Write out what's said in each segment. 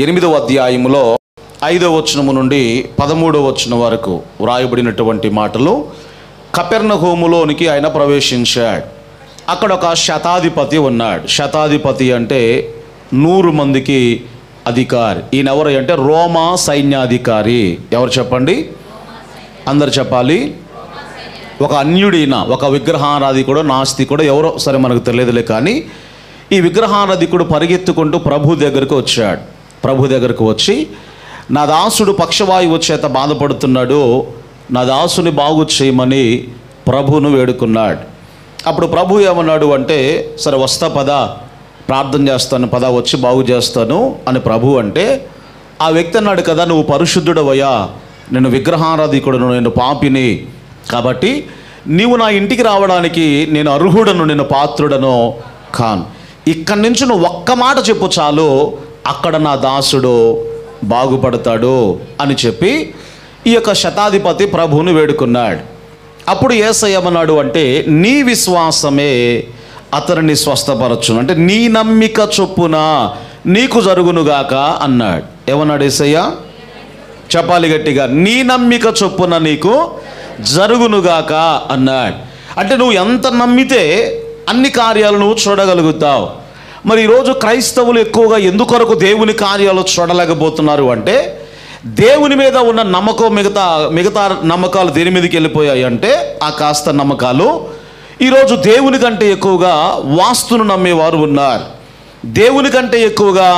8వ అధ్యాయములో 5వ వచనము నుండి 13వ వచనం వరకు వ్రాయబడినటువంటి మాటలు. కపెర్నహూములోనికి ఆయన ప్రవేశించాడు. అక్కడ ఒక శతాధిపతి ఉన్నాడు. శతాధిపతి అంటే 100 మందికి అధికారి. ఈయన ఎవరు అంటే రోమా సైన్యాధికారి. ఎవరు చెప్పండి? అందరు చెప్పాలి. ఒక అన్యుడైన, ఒక విగ్రహారాధికుడు, నాస్తికుడు, ఎవరో సరే మనకు తెలియదులే, కానీ ఈ విగ్రహారాధికుడు పరిగెత్తుకుంటూ ప్రభు దగ్గరకు వచ్చాడు. ప్రభు దగ్గరకు వచ్చి, నా దాసుడు పక్షవాయువు చేత బాధపడుతున్నాడు, నా దాసుని బాగు చేయమని ప్రభువును వేడుకున్నాడు. అప్పుడు ప్రభు ఏమన్నాడు అంటే, సరే వస్తా పదా, ప్రార్థన చేస్తాను పదా, వచ్చి బాగు చేస్తాను అని ప్రభు అంటే, ఆ వ్యక్తి అన్నాడు కదా, నువ్వు పరిశుద్ధుడవయ్యా, నేను విగ్రహారాధికుడును, నేను పాపిని, కాబట్టి నీవు నా ఇంటికి రావడానికి నేను అర్హుడను, నేను పాత్రుడను కాను. ఇక్కడి నుంచి నువ్వు ఒక్క మాట చెప్పు చాలు, అక్కడ నా దాసుడు బాగుపడతాడు అని చెప్పి ఈ యొక్క శతాధిపతి ప్రభువుని వేడుకున్నాడు. అప్పుడు యేసయ్య ఏమన్నాడు అంటే, నీ విశ్వాసమే అతనిని స్వస్థపరచును, అంటే నీ నమ్మిక చొప్పున నీకు జరుగునుగాక అన్నాడు. ఏమన్నాడు యేసయ్య? చెప్పాలి గట్టిగా, నీ నమ్మిక చొప్పున నీకు జరుగునుగాక అన్నాడు. అంటే నువ్వు ఎంత నమ్మితే అన్ని కార్యాలు నువ్వు చూడగలుగుతావు. మరి ఈరోజు క్రైస్తవులు ఎక్కువగా ఎందుకొరకు దేవుని కార్యాలు చూడలేకపోతున్నారు అంటే, దేవుని మీద ఉన్న నమ్మకం మిగతా నమ్మకాలు దేని మీదకి వెళ్ళిపోయాయి అంటే, ఆ కాస్త నమ్మకాలు ఈరోజు దేవుని కంటే ఎక్కువగా వాస్తును నమ్మేవారు ఉన్నారు. దేవుని కంటే ఎక్కువగా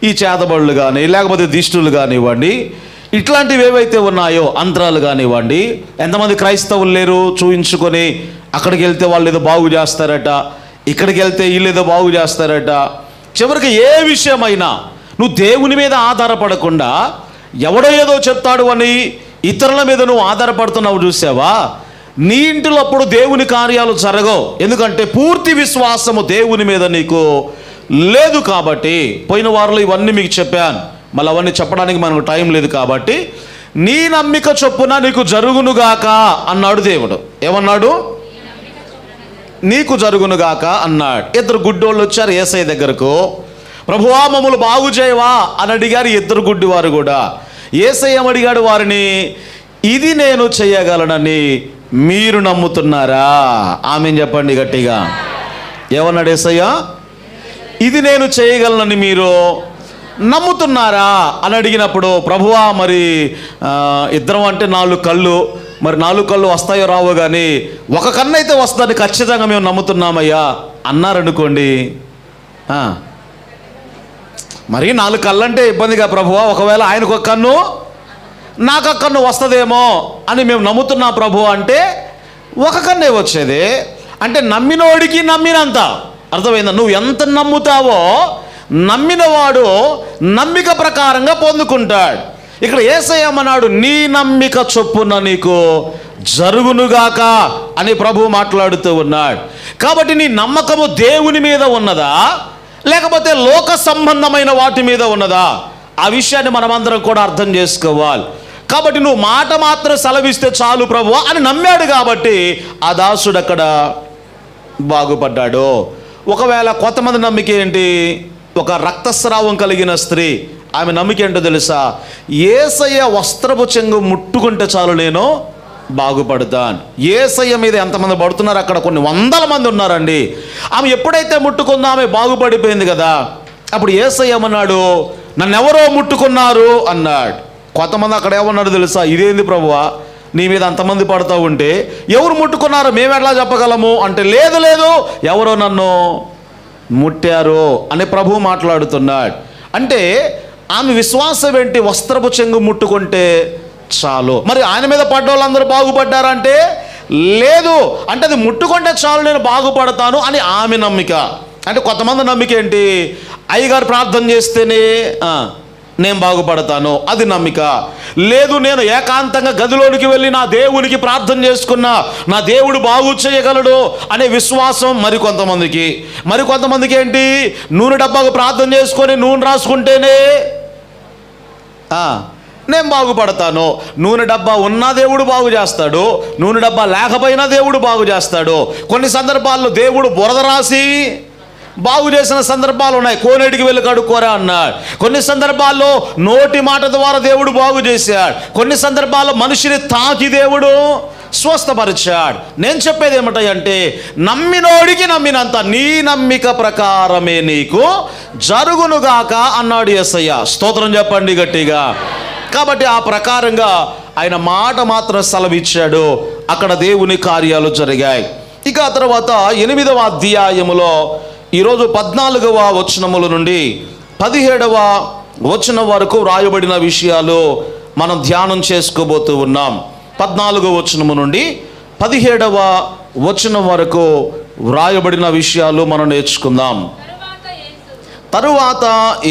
ఈ చేతబడులు కానీ, లేకపోతే దిష్టులు కానివ్వండి, ఇట్లాంటివి ఏవైతే ఉన్నాయో, అంతరాలు కానివ్వండి. ఎంతమంది క్రైస్తవులు లేరు చూయించుకొని అక్కడికి వెళ్తే వాళ్ళు ఏదో బాగు చేస్తారట, ఇక్కడికి వెళ్తే వీళ్ళు ఏదో బాగు చేస్తారట. చివరికి ఏ విషయమైనా నువ్వు దేవుని మీద ఆధారపడకుండా ఎవడో ఏదో చెప్తాడు అని ఇతరుల మీద నువ్వు ఆధారపడుతున్నావు చూసావా, నీ ఇంటిలో అప్పుడు దేవుని కార్యాలు జరగవు. ఎందుకంటే పూర్తి విశ్వాసము దేవుని మీద నీకు లేదు. కాబట్టి పోయిన వారంలో ఇవన్నీ మీకు చెప్పాను, మళ్ళీ అవన్నీ చెప్పడానికి మనకు టైం లేదు. కాబట్టి నీ నమ్మిక చొప్పున నీకు జరుగునుగాక అన్నాడు దేవుడు. ఏమన్నాడు? నీకు జరుగునుగాక అన్నాడు. 2 గుడ్డోళ్ళు వచ్చారు యేసయ్య దగ్గరకు. ప్రభువా మమ్మల్ని బాగు చేయవా అని అడిగారు 2 గుడ్డివారు కూడా. యేసయ్య అడిగాడు వారిని, ఇది నేను చేయగలనని మీరు నమ్ముతున్నారా? ఆమెన్ చెప్పండి గట్టిగా. ఏమన్నాడు యేసయ్య? ఇది నేను చేయగలనని మీరు నమ్ముతున్నారా అని అడిగినప్పుడు, ప్రభువా మరి 2 అంటే 4 కళ్ళు, మరి 4 కళ్ళు వస్తాయో రావో కానీ 1 కన్ను అయితే వస్తుందని ఖచ్చితంగా మేము నమ్ముతున్నామయ్యా అన్నారనుకోండి. మరి 4 కళ్ళు అంటే ఇబ్బందిగా ప్రభువా, ఒకవేళ ఆయనకు 1 కన్ను నాకు 1 కన్ను వస్తుందేమో అని మేము నమ్ముతున్నాం ప్రభు అంటే 1 కన్నే వచ్చేది. అంటే నమ్మినోడికి నమ్మినంత. అర్థమైందా? నువ్వు ఎంత నమ్ముతావో నమ్మినవాడు నమ్మిక ప్రకారంగా పొందుకుంటాడు. ఇక్కడ యేసయ్య అన్నాడు, నీ నమ్మిక చొప్పున నీకు జరుగునుగాక అని ప్రభు మాట్లాడుతూ ఉన్నాడు. కాబట్టి నీ నమ్మకము దేవుని మీద ఉన్నదా, లేకపోతే లోక సంబంధమైన వాటి మీద ఉన్నదా? ఆ విషయాన్ని మనమందరం కూడా అర్థం చేసుకోవాలి. కాబట్టి నువ్వు మాట మాత్రం సెలవిస్తే చాలు ప్రభువా అని నమ్మాడు. కాబట్టి ఆ దాసుడు అక్కడ బాగుపడ్డాడు. ఒకవేళ కొంతమంది నమ్మిక ఏంటి? ఒక రక్తస్రావం కలిగిన స్త్రీ, ఆమె నమ్మిక ఏంటో తెలుసా? యేసయ్య వస్త్రపు చెంగు ముట్టుకుంటే చాలు నేను బాగుపడతాను. యేసయ్య మీద ఎంతమంది పడుతున్నారు? అక్కడ కొన్ని 100 మంది ఉన్నారండి. ఆమె ఎప్పుడైతే ముట్టుకుందో ఆమె బాగుపడిపోయింది కదా. అప్పుడు యేసయ్య అన్నాడు, నన్ను ఎవరో ముట్టుకున్నారు అన్నాడు. కొంతమంది అక్కడ ఏమన్నాడు తెలుసా? ఇదేంది ప్రభువా, నీ మీద అంతమంది పడుతూ ఉంటే ఎవరు ముట్టుకున్నారో మేము ఎట్లా చెప్పగలము అంటే, లేదు లేదు ఎవరో నన్ను ముట్టారు అని ప్రభు మాట్లాడుతున్నాడు. అంటే ఆమె విశ్వాసం ఏంటి? వస్త్రపు చెంగు ముట్టుకుంటే చాలు. మరి ఆయన మీద పడ్డ వాళ్ళందరూ బాగుపడ్డారంటే లేదు, అంటే అది ముట్టుకుంటే చాలు నేను బాగుపడతాను అని ఆమె నమ్మిక. అంటే కొంతమంది నమ్మిక ఏంటి? అయ్యగారు ప్రార్థన చేస్తేనే నేను బాగుపడతాను, అది నమ్మిక. లేదు, నేను ఏకాంతంగా గదిలోనికి వెళ్ళి నా దేవునికి ప్రార్థన చేసుకున్నా నా దేవుడు బాగు చేయగలడు అనే విశ్వాసం మరికొంతమందికి. మరికొంతమందికి ఏంటి? నూనె డబ్బాకు ప్రార్థన చేసుకొని నూనె రాసుకుంటేనే నేను బాగుపడతాను. నూనె డబ్బా ఉన్నా దేవుడు బాగు చేస్తాడు, నూనె డబ్బా లేకపోయినా దేవుడు బాగు చేస్తాడు. కొన్ని సందర్భాల్లో దేవుడు బురద రాసి బాగు చేసిన సందర్భాలు ఉన్నాయి. కోనేటికి వెళ్ళి కడుక్కోరా అన్నాడు. కొన్ని సందర్భాల్లో నోటి మాట ద్వారా దేవుడు బాగు చేశాడు. కొన్ని సందర్భాల్లో మనిషిని తాకి దేవుడు స్వస్థపరిచాడు. నేను చెప్పేది ఏమిటంటే, నమ్మినోడికి నమ్మినంత నీ నమ్మిక ప్రకారమే నీకు జరుగునుగాక అన్నాడు యేసయ్య. స్తోత్రం చెప్పండి గట్టిగా. కాబట్టి ఆ ప్రకారంగా ఆయన మాట మాత్రం సెలవిచ్చాడు. అక్కడ దేవుని కార్యాలు జరిగాయి. ఇక ఆ తర్వాత 8వ అధ్యాయములో ఈరోజు 14వ వచనముల నుండి 17వ వచనం వరకు వ్రాయబడిన విషయాలు మనం ధ్యానం చేసుకోబోతూ ఉన్నాం. 14వ వచనము నుండి 17వ వచనం వరకు వ్రాయబడిన విషయాలు మనం నేర్చుకుందాం. తరువాత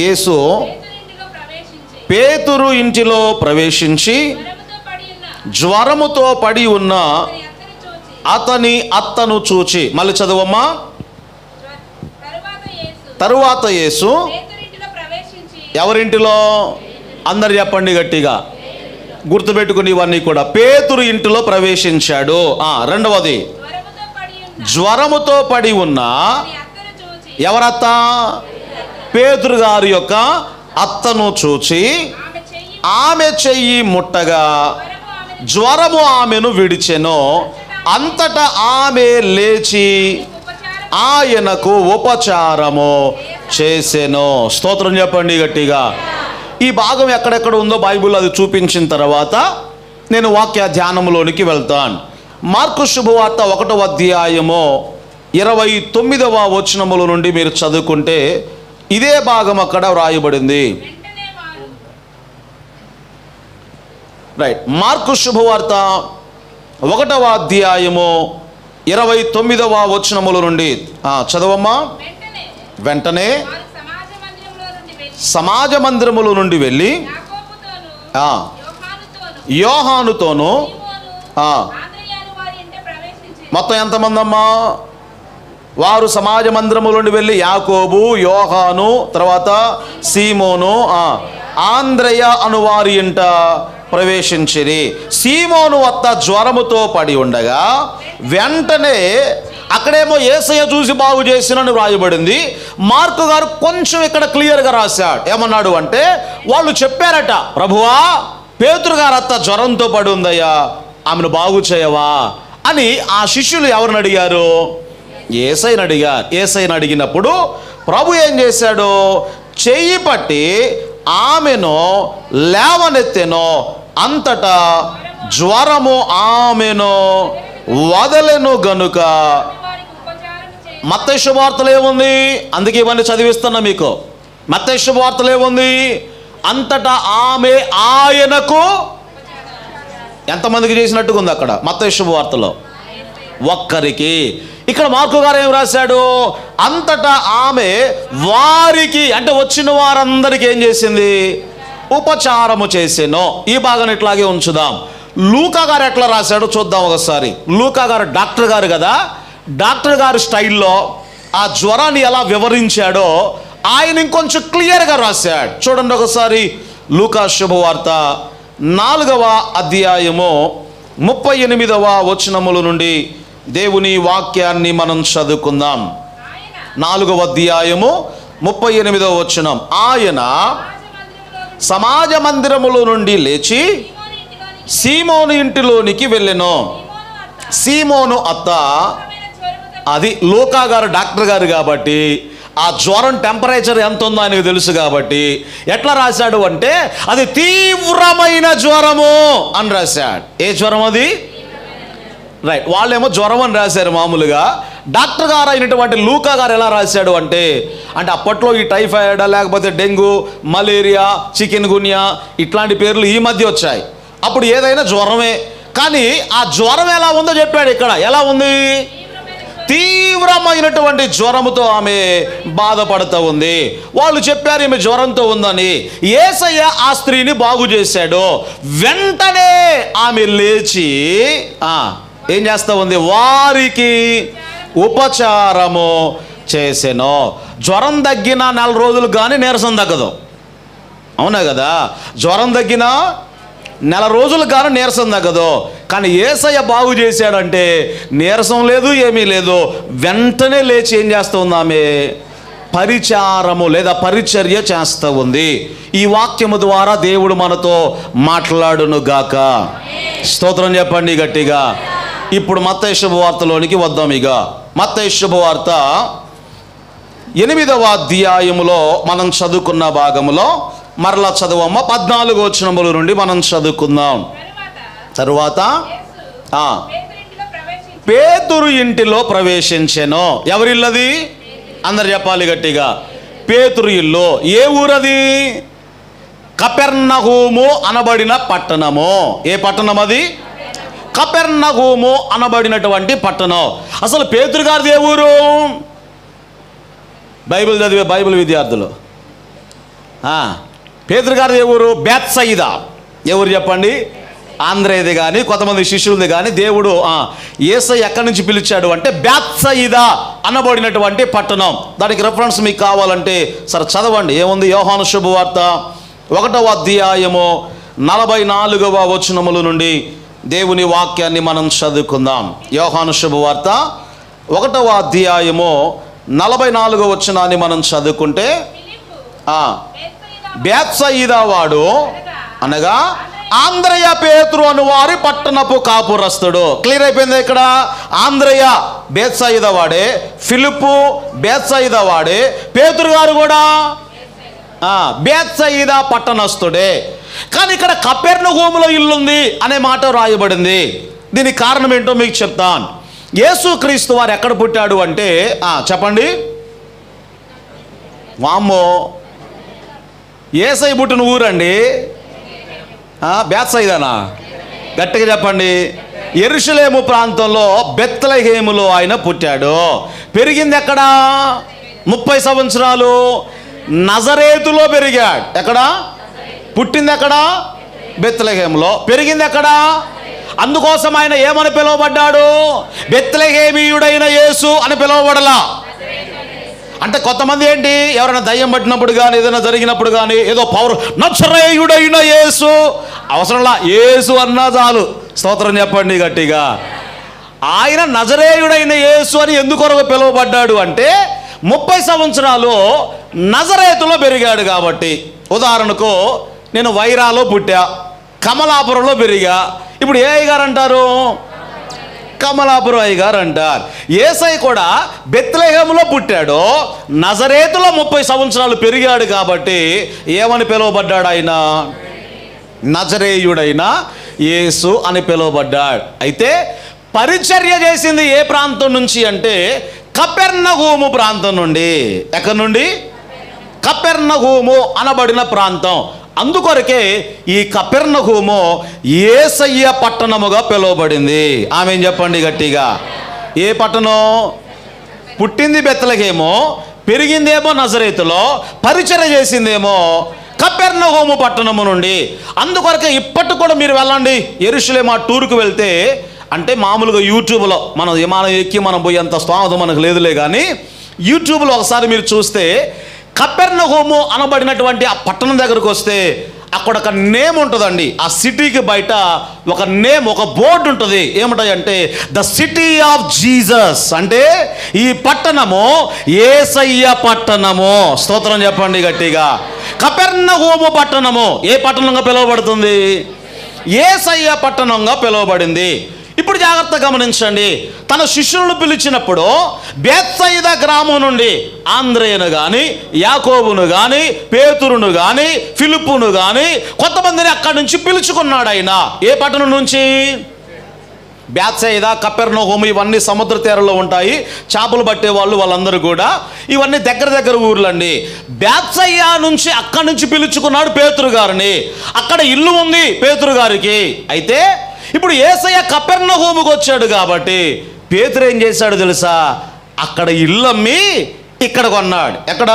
యేసు పేతురు ఇంటిలో ప్రవేశించి జ్వరముతో పడి ఉన్న అతని అత్తను చూచి, మళ్ళీ చదువమ్మా. తరువాత యేసు ఎవరింటిలో? అందరు చెప్పండి గట్టిగా, గుర్తుపెట్టుకుని ఇవన్నీ కూడా. పేతురు ఇంటిలో ప్రవేశించాడు. రెండవది, జ్వరముతో పడి ఉన్న ఎవరత్త? పేతురు గారి యొక్క అత్తను చూచి ఆమె చెయ్యి ముట్టగా జ్వరము ఆమెను విడిచెను. అంతటా ఆమె లేచి ఆయనకు ఉపచారము చేసెను. స్తోత్రం చెప్పండి గట్టిగా. ఈ భాగం ఎక్కడెక్కడ ఉందో బైబిల్ అది చూపించిన తర్వాత నేను వాక్య ధ్యానంలోనికి వెళ్తాను. మార్కు శుభవార్త 1వ అధ్యాయము 29వ వచనముల నుండి మీరు చదువుకుంటే ఇదే భాగం అక్కడ వ్రాయబడింది. రైట్. మార్కు శుభవార్త 1వ అధ్యాయము 29వ వచనముల నుండి చదవమ్మా. వెంటనే సమాజ మందిరముల నుండి వెళ్ళి యోహానుతోను, మొత్తం ఎంతమంది అమ్మా? వారు సమాజ మందిరముల నుండి వెళ్ళి యాకోబు, యోహాను, తర్వాత సీమోను, ఆంద్రయ అను వారి ఇంట ప్రవేశించిరి. సీమోను వద్ద జ్వరముతో పడి ఉండగా వెంటనే, అక్కడేమో యేసయ్య చూసి బాగు చేసినని వ్రాయబడింది. మార్కు గారు కొంచెం ఇక్కడ క్లియర్గా రాశాడు. ఏమన్నాడు అంటే, వాళ్ళు చెప్పారట, ప్రభువా పేతురు గారు అత్త జ్వరంతో పడి ఉందయ్యా, ఆమెను బాగు చేయవా అని ఆ శిష్యులు ఎవరిని అడిగారు? యేసయ్యను అడిగారు. యేసయ్యను అడిగినప్పుడు ప్రభు ఏం చేశాడు? చెయ్యి పట్టి ఆమెను లేవనెత్తెను. అంతటా జ్వరము ఆమెను వదలెను గనుక. మత్తయి శుభవార్తలో ఏముంది? అందుకే ఇవన్నీ చదివిస్తున్నా మీకు. మత్తయి శుభవార్తలో ఏముంది? అంతటా ఆమె ఆయనకు, ఎంతమందికి చేసినట్టుగా ఉంది అక్కడ మత్తయి శుభవార్తలో? ఒక్కరికి. ఇక్కడ మార్కు గారు ఏం రాశాడు? అంతటా ఆమె వారికి, అంటే వచ్చిన వారందరికీ ఏం చేసింది? ఉపచారము చేసేను. ఈ భాగాన్ని ఇట్లాగే ఉంచుదాం. లూకా గారు ఎట్లా రాశాడో చూద్దాం ఒకసారి. లూకా గారు డాక్టర్ గారు కదా, డాక్టర్ గారి స్టైల్లో ఆ జ్వరాన్ని ఎలా వివరించాడో ఆయన ఇంకొంచెం క్లియర్గా రాశాడు. చూడండి ఒకసారి. లూకా శుభవార్త 4వ అధ్యాయము 38వ వచనముల నుండి దేవుని వాక్యాన్ని మనం చదువుకుందాం. 4వ అధ్యాయము 38వ వచనం. ఆయన సమాజ మందిరములో నుండి లేచి సీమోను ఇంటిలోనికి వెళ్ళెను. సీమోను అత్త, అది లూకా గారు డాక్టర్ గారు కాబట్టి ఆ జ్వరం టెంపరేచర్ ఎంత ఉందో ఆయనకు తెలుసు కాబట్టి ఎట్లా రాశాడు అంటే, అది తీవ్రమైన జ్వరము అని రాశాడు. ఏ జ్వరం అది? రైట్. వాళ్ళేమో జ్వరం అని రాశారు మామూలుగా. డాక్టర్ గారు అయినటువంటి లూకా గారు ఎలా రాశాడు అంటే అప్పట్లో ఈ టైఫాయిడ్, లేకపోతే డెంగ్యూ, మలేరియా, చికెన్ గున్యా ఇట్లాంటి పేర్లు ఈ మధ్య వచ్చాయి. అప్పుడు ఏదైనా జ్వరమే. కానీ ఆ జ్వరం ఎలా ఉందో చెప్పాడు ఇక్కడ. ఎలా ఉంది? తీవ్రమైనటువంటి జ్వరముతో ఆమె బాధపడుతూ ఉంది. వాళ్ళు చెప్పారు ఈమె జ్వరంతో ఉందని. యేసయ్య ఆ స్త్రీని బాగు చేశాడు. వెంటనే ఆమె లేచి ఏం చేస్తూ ఉంది? వారికి ఉపచారము చేసెను. జ్వరం తగ్గిన 4 రోజులు కానీ నీరసం తగ్గదు. అవునా కదా? జ్వరం తగ్గిన 4 రోజులు కానీ నీరసం తగ్గదు. కానీ యేసయ్య బాగు చేశాడంటే నీరసం లేదు, ఏమీ లేదు. వెంటనే లేచి ఏం చేస్తుంది? ఆమె పరిచారము లేదా పరిచర్య చేస్తూ ఉంది. ఈ వాక్యము ద్వారా దేవుడు మనతో మాట్లాడును గాక. స్తోత్రం చెప్పండి గట్టిగా. ఇప్పుడు మత్తయి శుభవార్తలోనికి వద్దాం. ఇక మత్తయి శుభవార్త 8వ అధ్యాయములో మనం చదువుకున్న భాగములో మరలా చదవమ్మ. 14వ వచనముల నుండి మనం చదువుకుందాం. తరువాత పేతురు ఇంటిలో ప్రవేశించెను. ఎవరిల్లది? అందరు చెప్పాలి గట్టిగా. పేతురు ఇల్లు. ఏ ఊరది? కపెర్నహూము అనబడిన పట్టణము. ఏ పట్టణం అది? కపెర్నహూము అనబడినటువంటి పట్టణం. అసలు పేతురు గారిది ఏ ఊరు? బైబిల్ చదివే బైబిల్ విద్యార్థులు, పేతురు గారిది ఏ ఊరు? బేత్సయిదా. ఎవరు చెప్పండి? ఆంధ్రేది కానీ కొంతమంది శిష్యులది కానీ దేవుడు యేసయ్య ఎక్కడి నుంచి పిలిచాడు అంటే బేత్సయిదా అనబడినటువంటి పట్టణం. దానికి రెఫరెన్స్ మీకు కావాలంటే సరే చదవండి. ఏముంది? యోహాను శుభవార్త 1వ అధ్యాయము 44వ వచనముల నుండి దేవుని వాక్యాన్ని మనం చదువుకుందాం. యోహాను శుభవార్త 1వ అధ్యాయము 44వ వచనాన్ని మనం చదువుకుంటే, బేత్సయిదా వాడు అనగా ఆంద్రయ పేతురు అను వారి పట్టణపు కాపురస్తుడు. క్లియర్ అయిపోయింది ఇక్కడ. ఆంద్రయ బేత్సయిదా వాడే, ఫిలిప్పు బేత్సయిదా వాడే, పేతురు గారు కూడా బేత్సయిదా పట్టణస్తుడే. కానీ ఇక్కడ కపెర్నహూములో ఇల్లుంది అనే మాట రాయబడింది. దీనికి కారణం ఏంటో మీకు చెప్తాను. యేసుక్రీస్తు వారు ఎక్కడ పుట్టాడు అంటే చెప్పండి. వామ్మో, యేసయ్య పుట్టిన ఊరండి బేత్సయిదానా? గట్టిగా చెప్పండి. యెరూషలేము ప్రాంతంలో బెత్లెహేములో ఆయన పుట్టాడు. పెరిగింది ఎక్కడ? 30 సంవత్సరాలు నజరేతులో పెరిగాడు. ఎక్కడ పుట్టింది? ఎక్కడ? బెత్లెహేములో. పెరిగింది ఎక్కడ? అందుకోసం ఆయన ఏమని పిలువబడ్డాడు? బెత్లెహేమీయుడైన యేసు అని పిలువబడలా. అంటే కొంతమంది ఏంటి, ఎవరైనా దయ్యం పట్టినప్పుడు కానీ ఏదైనా జరిగినప్పుడు కానీ ఏదో పవర్, నజరేయుడైన యేసు అవసరంలా, యేసు అన్నా చాలు. స్తోత్రం చెప్పండి గట్టిగా. ఆయన నజరేయుడైన యేసు అని ఎందుకొరకు పిలువబడ్డాడు అంటే 30 సంవత్సరాలు నజరేతులో పెరిగాడు కాబట్టి. ఉదాహరణకు నేను వైరాలో పుట్టా, కమలాపురంలో పెరిగా. ఇప్పుడు ఏ అయ్యగారు అంటారు? కమలాపురం అయ్యగారు అంటారు. యేసయ్య కూడా బెత్లెహేములో పుట్టాడు, నజరేతులో 30 సంవత్సరాలు పెరిగాడు కాబట్టి ఏమని పిలువబడ్డాడు? ఆయన నజరేయుడైన యేసు అని పిలువబడ్డాడు. అయితే పరిచర్య చేసింది ఏ ప్రాంతం నుంచి అంటే కపెర్నహూము ప్రాంతం నుండి. ఎక్కడి నుండి? కపెర్నహూము అనబడిన ప్రాంతం. అందుకొరకే ఈ కపెర్నహూము యేసయ్య పట్టణముగా పిలువబడింది. ఆమెన్ చెప్పండి గట్టిగా. ఏ పట్టణం? పుట్టింది బెత్లెహేము, పెరిగిందేమో నజరేతులో, పరిచర్య చేసిందేమో కపెర్నహూము పట్టణము నుండి. అందుకొరకే ఇప్పటికి కూడా మీరు వెళ్ళండి యెరూషలేము టూర్కు వెళ్తే, అంటే మామూలుగా యూట్యూబ్లో మనం విమానం ఎక్కి మనం పోయేంత స్తోమత మనకు లేదులే, కానీ యూట్యూబ్లో ఒకసారి మీరు చూస్తే కపెర్నహూము అనబడినటువంటి ఆ పట్టణం దగ్గరకు వస్తే అక్కడ ఒక నేమ్ ఉంటుందండి. ఆ సిటీకి బయట ఒక నేమ్, ఒక బోర్డు ఉంటుంది. ఏమిటంటే ద సిటీ ఆఫ్ జీసస్. అంటే ఈ పట్టణము యేసయ్య పట్టణము. స్తోత్రం చెప్పండి గట్టిగా. కపెర్నహూము పట్టణము ఏ పట్టణంగా పిలువబడుతుంది? యేసయ్య పట్టణంగా పిలువబడింది. ఇప్పుడు జాగ్రత్త గమనించండి. తన శిష్యులను పిలిచినప్పుడు బేత్సయిదా గ్రామం నుండి ఆంద్రేయును కానీ, యాకోబును కానీ, పేతురును కానీ, ఫిలిప్పును కానీ కొంతమందిని అక్కడి నుంచి పిలుచుకున్నాడు ఆయన. ఏ పట్టణం నుంచి? బేత్సయిదా, కపెర్నహూము ఇవన్నీ సముద్ర తీరంలో ఉంటాయి. చేపలు పట్టే వాళ్ళందరూ కూడా ఇవన్నీ దగ్గర ఊర్లండి. బేత్సయిదా నుంచి అక్కడి నుంచి పిలుచుకున్నాడు పేతురు గారిని. అక్కడ ఇల్లు ఉంది పేతురు గారికి. అయితే ఇప్పుడు యేసయ్య కపెర్నహూముకు వచ్చాడు కాబట్టి పేతురు ఏం చేశాడు తెలుసా? అక్కడ ఇల్లు అమ్మి ఇక్కడ కొన్నాడు. ఎక్కడ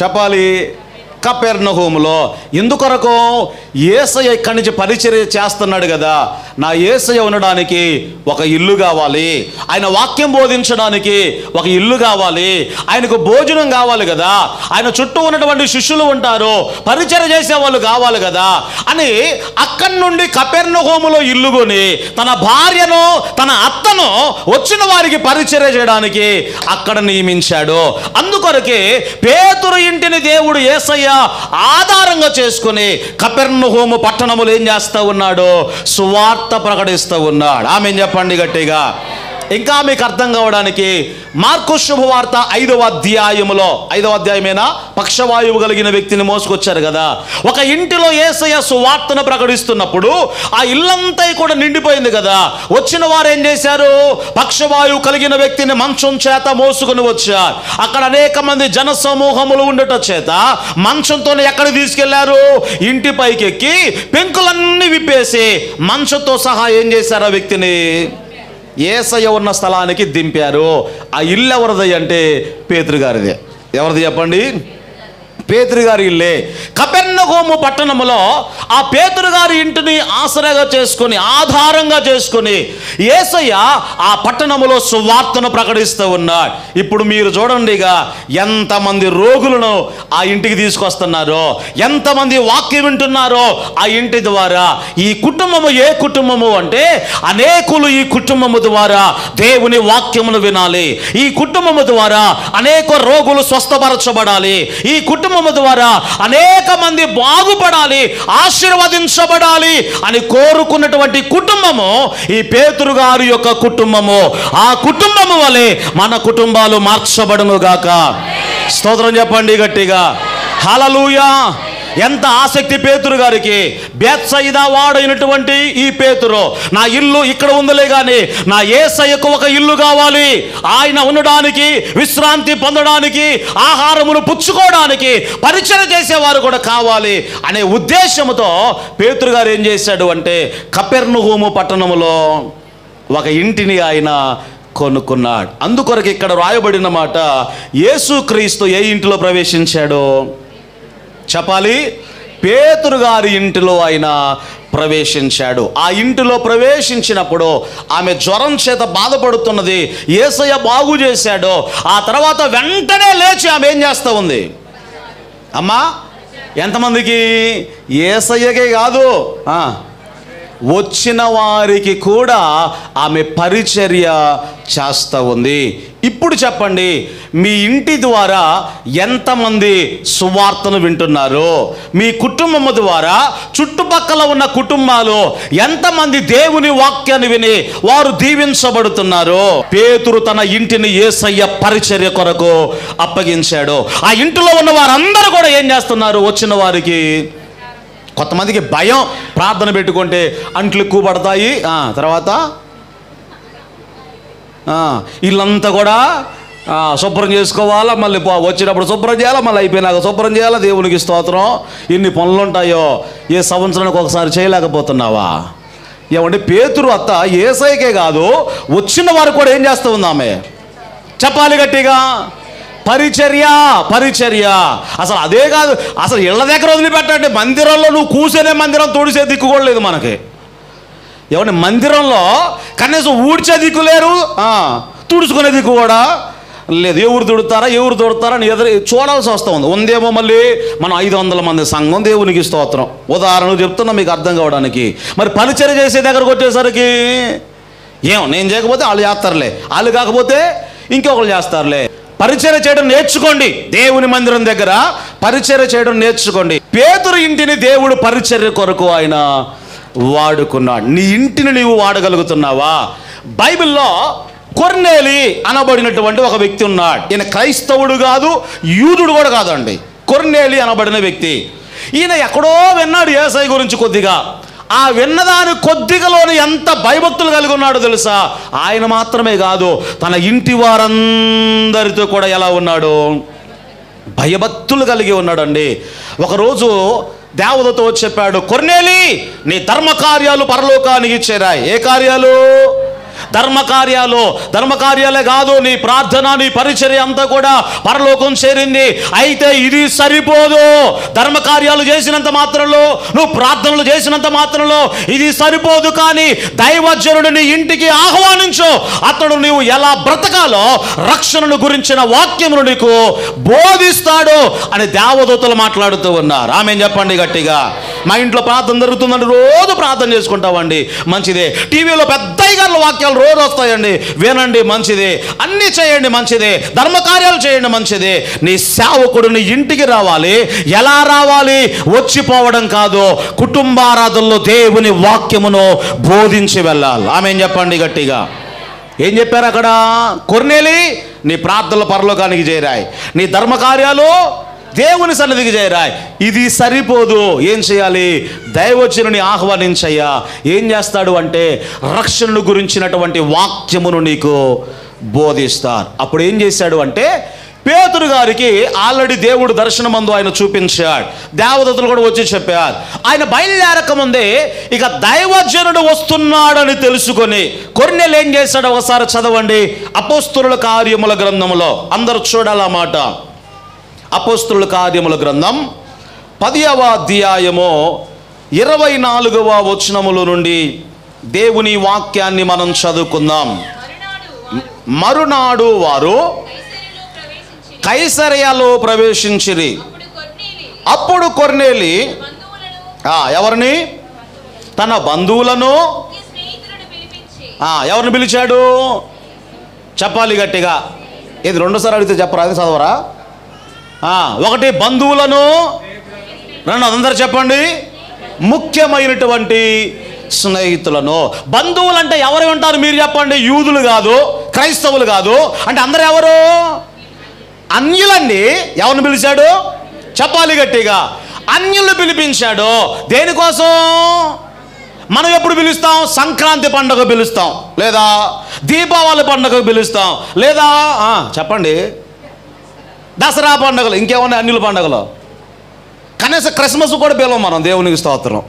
చెప్పాలి? కపెర్నహూములో. ఎందుకొరకు? యేసయ్య ఇక్కడి నుంచి పరిచర్య చేస్తున్నాడు కదా, నా యేసయ్య ఉండడానికి ఒక ఇల్లు కావాలి, ఆయన వాక్యం బోధించడానికి ఒక ఇల్లు కావాలి, ఆయనకు భోజనం కావాలి కదా, ఆయన చుట్టూ ఉన్నటువంటి శిష్యులు ఉంటారు, పరిచర్య చేసే వాళ్ళు కావాలి కదా అని అక్కడి నుండి కపెర్నహూములో ఇల్లు కొని తన భార్యను తన అత్తను వచ్చిన వారికి పరిచర్య చేయడానికి అక్కడ నియమించాడు. అందుకొరకే పేతురు ఇంటిని దేవుడు యేసయ్య ఆధారంగా చేసుకుని కపెర్నహూము పట్టణములో ఏం చేస్తూ ఉన్నాడు? సువార్త ప్రకటిస్తూ ఉన్నాడు. ఆమేన్ చెప్పండి గట్టిగా. ఇంకా మీకు అర్థం కావడానికి మార్కు శుభవార్త 5వ అధ్యాయములో, 5వ అధ్యాయమేనా, పక్షవాయువు కలిగిన వ్యక్తిని మోసుకొచ్చారు కదా, ఒక ఇంటిలో యేసయ్య సువార్తను ప్రకటిస్తున్నప్పుడు ఆ ఇల్లంతా కూడా నిండిపోయింది కదా. వచ్చిన వారు ఏం చేశారు? పక్షవాయువు కలిగిన వ్యక్తిని మంచం చేత మోసుకొని వచ్చారు. అక్కడ అనేక మంది జన సమూహములు ఉండటం చేత మంచంతోనే ఎక్కడికి తీసుకెళ్లారు? ఇంటి పైకి ఎక్కి పెంకులన్నీ విప్పేసి మంచంతో సహా ఏం చేశారు? ఆ వ్యక్తిని యేసయ్య ఉన్న స్థలానికి దింపారు. ఆ ఇల్లు ఎవరిది అంటే పేతురు గారిదే. ఎవరిది చెప్పండి? పేతురు గారి ఇల్లే. కపెర్నహూము పట్టణములో ఆ పేతురు గారి ఇంటిని ఆసరాగా చేసుకొని, ఆధారంగా చేసుకొని యేసయ్య ఆ పట్టణములో సువార్తను ప్రకటిస్తూ ఉన్నాడు. ఇప్పుడు మీరు చూడండిగా, ఎంతమంది రోగులను ఆ ఇంటికి తీసుకొస్తున్నారో, ఎంతమంది వాక్యం వింటున్నారో ఆ ఇంటి ద్వారా. ఈ కుటుంబము ఏ కుటుంబము అంటే అనేకులు ఈ కుటుంబము ద్వారా దేవుని వాక్యమును వినాలి, ఈ కుటుంబము ద్వారా అనేక రోగులు స్వస్థపరచబడాలి, ఈ కుటుంబం ద్వారా అనేక మంది బాగుపడాలి, ఆశీర్వదించబడాలి అని కోరుకున్నటువంటి కుటుంబము ఈ పేతురు గారి యొక్క కుటుంబము. ఆ కుటుంబము వలె మన కుటుంబాలు మార్చబడును గాక. స్తోత్రం చెప్పండి గట్టిగా. హల్లెలూయా. ఎంత ఆసక్తి పేతురు గారికి. బేత్సయిదా వాడైనటువంటి ఈ పేతురు, నా ఇల్లు ఇక్కడ ఉందిలే కానీ నా యేసయ్యకు ఒక ఇల్లు కావాలి, ఆయన ఉండడానికి, విశ్రాంతి పొందడానికి, ఆహారమును పుచ్చుకోవడానికి, పరిచయం చేసేవారు కూడా కావాలి అనే ఉద్దేశంతో పేతురు గారు ఏం చేశాడు అంటే కపెర్నహూము పట్టణములో ఒక ఇంటిని ఆయన కొనుక్కున్నాడు. అందుకొరకు ఇక్కడ రాయబడిన మాట, యేసుక్రీస్తు ఏ ఇంటిలో ప్రవేశించాడో చెప్పాలి? పేతురు గారి ఇంటిలో ఆయన ప్రవేశించాడు. ఆ ఇంటిలో ప్రవేశించినప్పుడు ఆమె జ్వరం చేత బాధపడుతున్నది, యేసయ్య బాగు చేశాడు. ఆ తర్వాత వెంటనే లేచి ఆమె ఏం చేస్తూ ఉంది? అమ్మా, ఎంతమందికి? యేసయ్యకే కాదు, వచ్చిన వారికి కూడా ఆమె పరిచర్య చేస్తూ ఉంది. ఇప్పుడు చెప్పండి, మీ ఇంటి ద్వారా ఎంతమంది సువార్తను వింటున్నారు? మీ కుటుంబము ద్వారా చుట్టుపక్కల ఉన్న కుటుంబాలు ఎంతమంది దేవుని వాక్యాన్ని విని వారు దీవించబడుతున్నారు? పేతురు తన ఇంటిని యేసయ్య పరిచర్య కొరకు అప్పగించాడు. ఆ ఇంటిలో ఉన్న వారందరూ కూడా ఏం చేస్తున్నారు? వచ్చిన వారికి కొంతమందికి భయం, ప్రార్థన పెట్టుకుంటే అంట్లు ఎక్కువ పడతాయి, తర్వాత ఇల్లంతా కూడా శుభ్రం చేసుకోవాలా, మళ్ళీ వచ్చినప్పుడు శుభ్రం చేయాలా, మళ్ళీ అయిపోయినాక శుభ్రం చేయాలా. దేవునికి స్తోత్రం. ఎన్ని పనులు ఉంటాయో, ఏ సంవత్సరానికి ఒకసారి చేయలేకపోతున్నావా? ఏమంటే పేతురు అత్త యేసయ్యకే కాదు, వచ్చిన వారు కూడా ఏం చేస్తూ ఉంది ఆమె? చెప్పాలి గట్టిగా. పరిచర్య, పరిచర్య. అసలు అదే కాదు, అసలు ఇళ్ళ దగ్గర వదిలిపెట్టండి, మందిరంలో నువ్వు కూర్చొనే మందిరం తుడిసే దిక్కు కూడా లేదు మనకి. ఏమంటే మందిరంలో కనీసం ఊడ్చే దిక్కు లేరు, తుడుచుకునే దిక్కు కూడా లేదు. ఎవరు తుడుతారా అని ఎదురు చూడాల్సి వస్తుంది. ఉందేమో మళ్ళీ మనం 500 మంది సంఘం, దేవునికి స్తోత్రం. ఉదాహరణకు చెప్తున్నా మీకు అర్థం కావడానికి. మరి పరిచర్య చేసే దగ్గరకు వచ్చేసరికి నేను చేయకపోతే వాళ్ళు చేస్తారులే, వాళ్ళు కాకపోతే ఇంకొకరు చేస్తారులే. పరిచర్య చేయడం నేర్చుకోండి. దేవుని మందిరం దగ్గర పరిచర్య చేయడం నేర్చుకోండి. పేతురు ఇంటిని దేవుడు పరిచర్య కొరకు ఆయన వాడుకున్నాడు. నీ ఇంటిని నీవు వాడగలుగుతున్నావా? బైబిల్లో కొర్నేలి అనబడినటువంటి ఒక వ్యక్తి ఉన్నాడు. ఈయన క్రైస్తవుడు కాదు, యూదుడు కూడా కాదండి. కొర్నేలి అనబడిన వ్యక్తి. ఈయన ఎక్కడో విన్నాడు యేసయ్య గురించి కొద్దిగా. ఆ విన్నదాని కొద్దిగలోని ఎంత భయభక్తులు కలిగి ఉన్నాడో తెలుసా? ఆయన మాత్రమే కాదు, తన ఇంటి వారందరితో కూడా ఎలా ఉన్నాడు? భయభక్తులు కలిగి ఉన్నాడండి. ఒకరోజు దేవదూత వచ్చి చెప్పాడు, కొర్నేలి, నీ ధర్మ కార్యాలు పరలోకానికి చేరాయి. ఏ కార్యాలు? ధర్మకార్యాలే కాదు, నీ ప్రార్థన, నీ పరిచర్య అంతా కూడా పరలోకం చేరింది. అయితే ఇది సరిపోదు. ధర్మకార్యాలు చేసినంత మాత్రంలో, నువ్వు ప్రార్థనలు చేసినంత మాత్రంలో ఇది సరిపోదు. కానీ దైవజనుడిని ఇంటికి ఆహ్వానించు. అతడు నీవు ఎలా బ్రతకాలో రక్షణను గురించిన వాక్యమును నీకు బోధిస్తాడు అని దేవదూతలు మాట్లాడుతూ ఉన్నారు. ఆమె చెప్పండి గట్టిగా. మా ఇంట్లో ప్రార్థన జరుగుతుందండి, రోజు ప్రార్థన చేసుకుంటామండి, మంచిదే. టీవీలో పెద్దయ్య గారి వాక్యాలు రోజు వస్తాయండి, వినండి, మంచిదే. అన్నీ చేయండి, మంచిదే. ధర్మకార్యాలు చేయండి, మంచిదే. నీ సేవకుడు నీ ఇంటికి రావాలి. ఎలా రావాలి? వచ్చిపోవడం కాదు, కుటుంబారాధనలో దేవుని వాక్యమును బోధించి వెళ్ళాలి. ఆమె చెప్పండి గట్టిగా. ఏం చెప్పారు అక్కడ? కొర్నేలి, నీ ప్రార్థనలు పరలోకానికి చేరాయి, నీ ధర్మకార్యాలు దేవుని సన్నిధికి చేరాయి. ఇది సరిపోదు. ఏం చేయాలి? దైవజనుని ఆహ్వానించయ్యా. ఏం చేస్తాడు అంటే రక్షణను గురించినటువంటి వాక్యమును నీకు బోధిస్తారు. అప్పుడు ఏం చేశాడు అంటే పేతురు గారికి ఆల్రెడీ దేవుడు దర్శనమందు ఆయన చూపించాడు. దేవదూతలు కూడా వచ్చి చెప్పారు. ఆయన బయలుదేరక ముందే ఇక దైవజనుడు వస్తున్నాడని తెలుసుకొని కొర్నేలు ఏం చేశాడు? ఒకసారి చదవండి అపోస్తలుల కార్యముల గ్రంథములో. అందరూ చూడాలన్నమాట. అపోస్తలుల కార్యముల గ్రంథం 10వ అధ్యాయము 24వ వచనముల నుండి దేవుని వాక్యాన్ని మనం చదువుకుందాం. మరునాడు వారు కైసరయలో ప్రవేశించిరి. అప్పుడు కొర్నేలి ఎవరిని? తన బంధువులను. ఎవరిని పిలిచాడు? చెప్పాలి గట్టిగా. ఇది రెండోసారి అడిగితే చెప్పరా? అది చదవరా? ఒకటి బంధువులను, రెండు అందరు చెప్పండి, ముఖ్యమైనటువంటి స్నేహితులను. బంధువులు అంటే ఎవరు ఉంటారు మీరు చెప్పండి? యూదులు కాదు, క్రైస్తవులు కాదు. అంటే అందరు ఎవరు? అన్యులండి. ఎవరిని పిలిచాడు? చెప్పాలి గట్టిగా. అన్యులను పిలిపించాడు. దేనికోసం? మనం ఎప్పుడు పిలుస్తాం? సంక్రాంతి పండుగ పిలుస్తాం, లేదా దీపావళి పండుగ పిలుస్తాం, లేదా చెప్పండి దసరా పండుగలు, ఇంకేమన్నా అన్యుల పండుగలు. కనీసం క్రిస్మస్ కూడా పిలవం మనం. దేవునికి స్తోత్రం.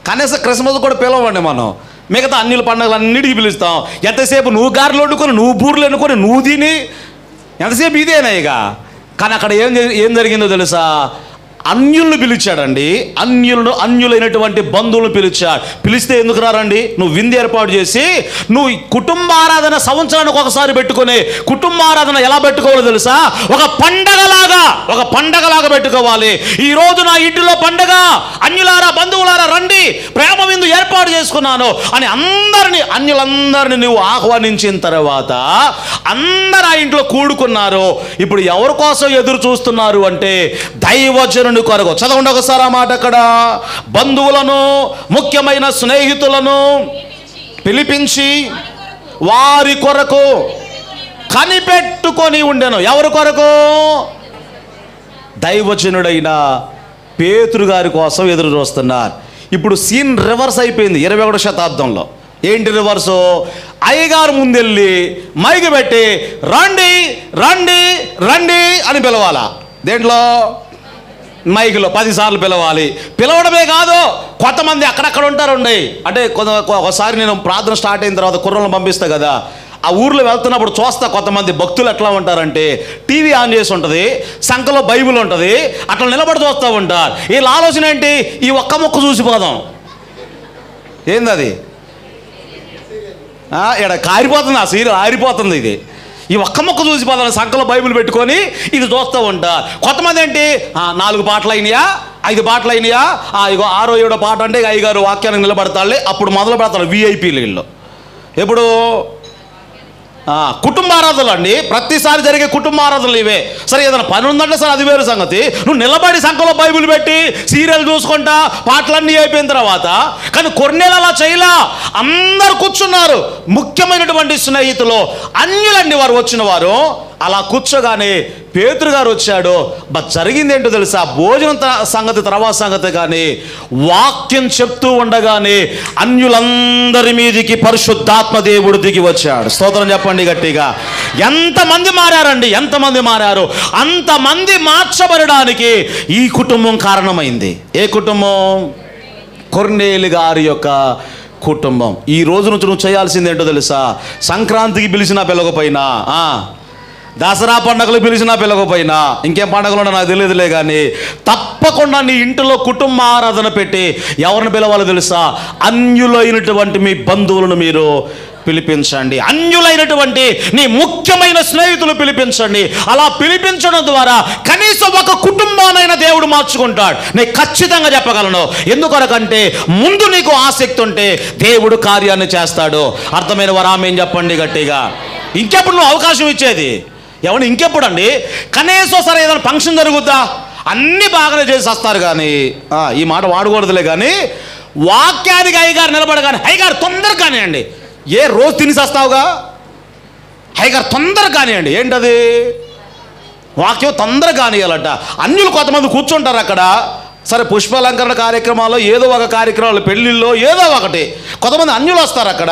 కనీసం క్రిస్మస్ కూడా పిలవండి మనం. మిగతా అన్యుల పండుగలు అన్నిటికీ పిలుస్తాం. ఎంతసేపు నువ్వు గారెలు వండుకొని, నువ్వు బూరెలు వండుకొని, నువ్వు తిని ఎంతసేపు ఇదేనా ఇక. కానీ అక్కడ ఏం జరిగిందో తెలుసా? అన్యులను పిలిచాడండి. అన్యులైనటువంటి బంధువులను పిలిచాడు. పిలిస్తే ఎందుకు రారండి? నువ్వు విందు ఏర్పాటు చేసి, నువ్వు కుటుంబారాధన సంవత్సరానికి ఒకసారి పెట్టుకుని, కుటుంబారాధన ఎలా పెట్టుకోవాలో తెలుసా? ఒక పండగలాగా పెట్టుకోవాలి. ఈరోజు నా ఇంటిలో పండగ, అన్యులారా బంధువులారా రండి, ప్రేమ విందు ఏర్పాటు చేసుకున్నాను అని అన్యులందరినీ నువ్వు ఆహ్వానించిన తర్వాత అందరు ఆ ఇంట్లో కూడుకున్నారు. ఇప్పుడు ఎవరి కోసం ఎదురు చూస్తున్నారు అంటే దైవజనుని కొరకు. చదవండి ఒకసారి ఆ మాట అక్కడ. బంధువులను, ముఖ్యమైన స్నేహితులను పిలిపించి వారి కొరకు కనిపెట్టుకొని ఉండెను. ఎవరి కొరకు? దైవజనుడైన పేతురు గారి కోసం ఎదురు చూస్తున్నారు. ఇప్పుడు సీన్ రివర్స్ అయిపోయింది 21వ శతాబ్దంలో. ఏంటి రివర్సు? అయ్యగారు ముందెళ్ళి మైకి పెట్టి రండి రండి రండి అని పిలవాలా. దేంట్లో? మైకులో 10 సార్లు పిలవాలి. పిలవడమే కాదు, కొంతమంది అక్కడక్కడ ఉంటారండి. అంటే ఒకసారి నేను ప్రార్థన స్టార్ట్ అయిన తర్వాత కుర్రలను పంపిస్తా కదా, ఆ ఊర్లో వెళ్తున్నప్పుడు చూస్తా కొంతమంది భక్తులు ఎట్లా ఉంటారంటే టీవీ ఆన్ చేసి ఉంటుంది, సంఖలో బైబిల్ ఉంటుంది, అట్లా నిలబడి చూస్తూ ఉంటారు. వీళ్ళ ఆలోచన ఏంటి? ఈ ఒక్క మొక్క చూసిపోదాం. ఏంది? ఇక్కడ కారిపోతుంది, ఆ సీరియల్ ఆరిపోతుంది. ఇది ఈ ఒక్క మొక్క చూసిపోదాం, సంఖలో బైబిల్ పెట్టుకొని ఇది చూస్తూ ఉంటారు. కొంతమంది ఏంటి? 4 పాటలు అయినాయా, 5 పాటలు అయినాయా, ఇగో 6వ 7వ పాట అంటే అయ్యగారు వాక్యానికి నిలబడతాళ్ళే, అప్పుడు మొదలు పెడతారు విఐపీలు వీళ్ళు. ఎప్పుడు? కుటుంబారాధనలు అండి. ప్రతిసారి జరిగే కుటుంబారాధనలు ఇవే. సరే ఏదైనా పని ఉందంటే సరే అది వేరు సంగతి. నువ్వు నిలబడి సంఖలో బైబిల్ పెట్టి సీరియల్ చూసుకుంటా పాటలన్నీ అయిపోయిన తర్వాత. కానీ కొర్నేలు అలా చేయలా. అందరు కూర్చున్నారు. ముఖ్యమైనటువంటి స్నేహితులు అన్యులండి వారు వచ్చిన వారు. అలా కూర్చోగానే పేతురు గారు వచ్చాడు. జరిగింది ఏంటో తెలుసా? భోజనం సంగతి తర్వాత సంగతి, కానీ వాక్యం చెప్తూ ఉండగానే అన్యులందరి మీదికి పరిశుద్ధాత్మ దేవుడు దిగి వచ్చాడు. స్తోత్రం చెప్పండి గట్టిగా. ఎంతమంది మారారండి? ఎంతమంది మారారు? అంతమంది మార్చబడడానికి ఈ కుటుంబం కారణమైంది. ఏ కుటుంబం? కొర్నేలు గారి యొక్క కుటుంబం. ఈ రోజు నుంచి నువ్వు చేయాల్సింది ఏంటో తెలుసా? సంక్రాంతికి పిలిచినా పిలవకపోయినా, దసరా పండుగలు పిలిచినా పిలవకపోయినా, ఇంకేం పండుగలు ఉన్నా నాకు తెలియదులే కానీ తప్పకుండా నీ ఇంటిలో కుటుంబ ఆరాధన పెట్టి ఎవరిని పిలవాలో తెలుసా? అన్యులైనటువంటి మీ బంధువులను మీరు పిలిపించండి. అన్యులైనటువంటి నీ ముఖ్యమైన స్నేహితులు పిలిపించండి. అలా పిలిపించడం ద్వారా కనీసం ఒక కుటుంబానైనా దేవుడు మార్చుకుంటాడు. నేను ఖచ్చితంగా చెప్పగలను. ఎందుకొరకంటే ముందు నీకు ఆసక్తి ఉంటే దేవుడు కార్యాన్ని చేస్తాడు. అర్థమైన వారు ఆమేన్ చెప్పండి గట్టిగా. ఇంకెప్పుడు నువ్వు అవకాశం ఇచ్చేది? ఎవరు ఇంకెప్పుడు అండి? కనీసం సరే ఏదైనా ఫంక్షన్ జరుగుద్దా, అన్నీ బాగానే చేసి వస్తారు కానీ, ఈ మాట వాడకూడదులే కానీ, వాక్యానికి అయ్యగారు నిలబడగానే అయ్యగారు తొందరగా కానివ్వండి, ఏ రోజు తిని వస్తావుగా, అయ్యగారు తొందరగా కానివ్వండి. ఏంటది? వాక్యం తొందరగా కానియాలట. అన్యులు కొంతమంది కూర్చుంటారు అక్కడ. సరే పుష్పాలంకరణ కార్యక్రమాల్లో, ఏదో ఒక కార్యక్రమాలు, పెళ్ళిళ్ళలో ఏదో ఒకటి కొంతమంది అన్యులు వస్తారు అక్కడ.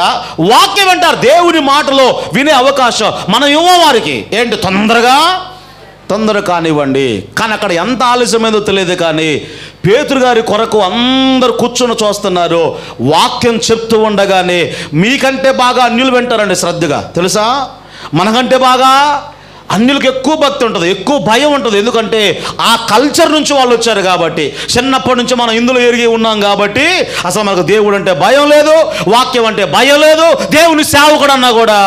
వాక్యం వింటారు, దేవుని మాటలో వినే అవకాశం మనం ఇవ్వం వారికి. ఏంటి? తొందరగా కానివ్వండి. కానీ అక్కడ ఎంత ఆలస్యమైందో తెలియదు కానీ పేతురు గారి కొరకు అందరు కూర్చొని చూస్తున్నారు. వాక్యం చెప్తూ ఉండగానే మీకంటే బాగా అన్యులు వింటారండి శ్రద్ధగా. తెలుసా? మనకంటే బాగా అన్యులకు ఎక్కువ భక్తి ఉంటుంది, ఎక్కువ భయం ఉంటుంది. ఎందుకంటే ఆ కల్చర్ నుంచి వాళ్ళు వచ్చారు కాబట్టి, చిన్నప్పటి నుంచి మనం ఇందులో ఎరిగి ఉన్నాం కాబట్టి అసలు మనకు దేవుడు అంటే భయం లేదు, వాక్యం అంటే భయం లేదు. దేవుని సేవకుడు అన్నా కూడా.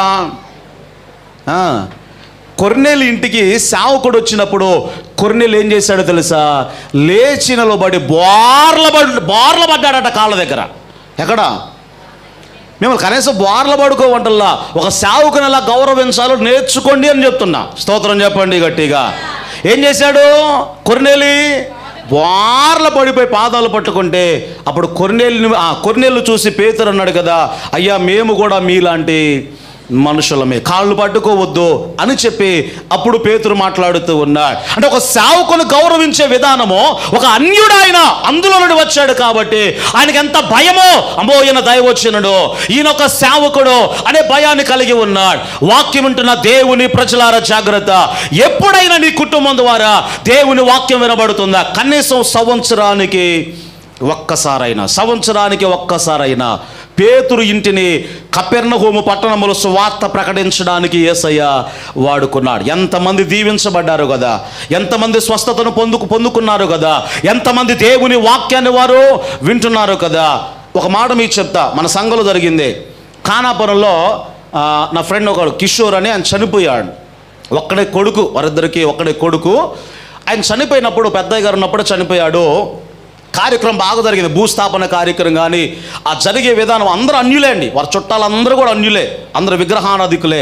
కొర్నేలు ఇంటికి సేవకుడు వచ్చినప్పుడు కొర్నేలు ఏం చేశాడో తెలుసా? లేచినలో పడి బోర్ల పడ్డాడట కాళ్ళ దగ్గర. ఎక్కడ? మిమ్మల్ని కనీసం బోర్ల పడుకోవంటల్లా. ఒక సేవకుని ఎలా గౌరవించాలో నేర్చుకోండి అని చెప్తున్నా. స్తోత్రం చెప్పండి గట్టిగా. ఏం చేశాడు కొర్నేలి? బోర్ల పడిపోయి పాదాలు పట్టుకుంటే అప్పుడు కొర్నేలు చూసి పేతురు అన్నాడు కదా, అయ్యా మేము కూడా మీలాంటి మనుషులమే, కాళ్ళు పట్టుకోవద్దు అని చెప్పి అప్పుడు పేతురు మాట్లాడుతూ ఉన్నాడు. అంటే ఒక సేవకుని గౌరవించే విధానము, ఒక అన్యుడు ఆయన అందులో నుండి వచ్చాడు కాబట్టి ఆయనకి ఎంత భయమో, అమ్మో ఈయన దైవోచ్చినుడు, ఈయన ఒక సేవకుడు అనే భయాన్ని కలిగి ఉన్నాడు. వాక్యం వింటున్న దేవుని ప్రజలారా జాగ్రత్త. ఎప్పుడైనా నీ కుటుంబం ద్వారా దేవుని వాక్యం వినబడుతుందా? కనీసం సంవత్సరానికి ఒక్కసారైనా పేతురు ఇంటిని కపెర్నహూము పట్టణములో సువార్త ప్రకటించడానికి యేసయ్య వాడుకున్నాడు. ఎంతమంది దీవించబడ్డారు కదా, ఎంతమంది స్వస్థతను పొందుకున్నారు కదా, ఎంతమంది దేవుని వాక్యాన్ని వారు వింటున్నారు కదా. ఒక మాట మీకు చెప్తా, మన సంఘంలో జరిగింది. ఖానాపురంలో నా ఫ్రెండ్ ఒకడు కిషోర్ అని, ఆయన చనిపోయాడు. ఒక్కడే కొడుకు, వారిద్దరికి ఒక్కడే కొడుకు. ఆయన చనిపోయినప్పుడు, పెద్దయ్య గారు ఉన్నప్పుడు చనిపోయాడు. కార్యక్రమం బాగా జరిగింది, భూస్థాపన కార్యక్రమం. కానీ ఆ జరిగే విధానం అందరూ అన్యులే అండి, వారి చుట్టాలందరూ కూడా అన్యులే, అందరూ విగ్రహారాధికులే.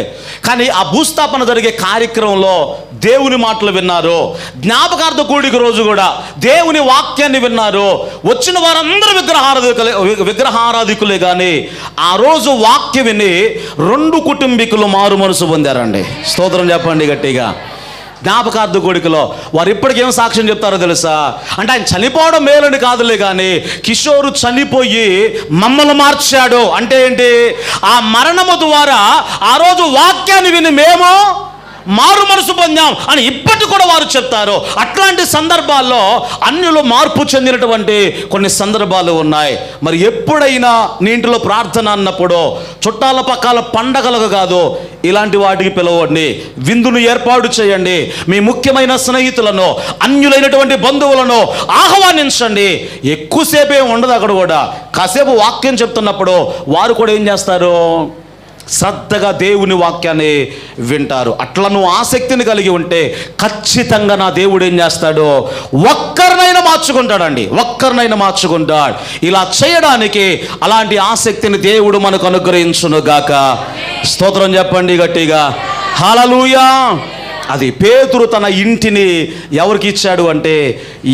కానీ ఆ భూస్థాపన జరిగే కార్యక్రమంలో దేవుని మాటలు విన్నారు. జ్ఞాపకార్థ కూడిక రోజు కూడా దేవుని వాక్యాన్ని విన్నారు. వచ్చిన వారందరూ విగ్రహారాధికులే. కానీ ఆ రోజు వాక్యం విని 2 కుటుంబీకులు మారు మనసు పొందారండి. స్తోత్రం చెప్పండి గట్టిగా. జ్ఞాపకార్థ కోడికలో వారు ఇప్పటికేం సాక్ష్యం చెప్తారో తెలుసా? అంటే ఆయన చనిపోవడం మేలని కాదులే కానీ కిషోరు చనిపోయి మమ్మల్ని మార్చాడు. అంటే ఏంటి? ఆ మరణము ద్వారా ఆ రోజు వాక్యాన్ని విని మేము మారు మనసు పొందాం అని ఇప్పటి కూడా వారు చెప్తారు. అట్లాంటి సందర్భాల్లో అన్యులు మార్పు చెందినటువంటి కొన్ని సందర్భాలు ఉన్నాయి. మరి ఎప్పుడైనా నీ ఇంటిలో ప్రార్థన అన్నప్పుడు చుట్టాల పక్కల పండగలకు కాదు, ఇలాంటి వాటికి పిలవండి, విందును ఏర్పాటు చేయండి. మీ ముఖ్యమైన స్నేహితులను, అన్యులైనటువంటి బంధువులను ఆహ్వానించండి. ఎక్కువసేపే ఉండదు అక్కడ కూడా. కాసేపు వాక్యం చెప్తున్నప్పుడు వారు కూడా ఏం చేస్తారు? శ్రద్ధగా దేవుని వాక్యాన్ని వింటారు. అట్లా నువ్వు ఆసక్తిని కలిగి ఉంటే ఖచ్చితంగా నా దేవుడు ఏం చేస్తాడు? ఒక్కరినైనా మార్చుకుంటాడు. ఇలా చేయడానికి అలాంటి ఆసక్తిని దేవుడు మనకు అనుగ్రహించును గాక. స్తోత్రం చెప్పండి గట్టిగా. హల్లెలూయా. అది పేతురు తన ఇంటిని ఎవరికి ఇచ్చాడు అంటే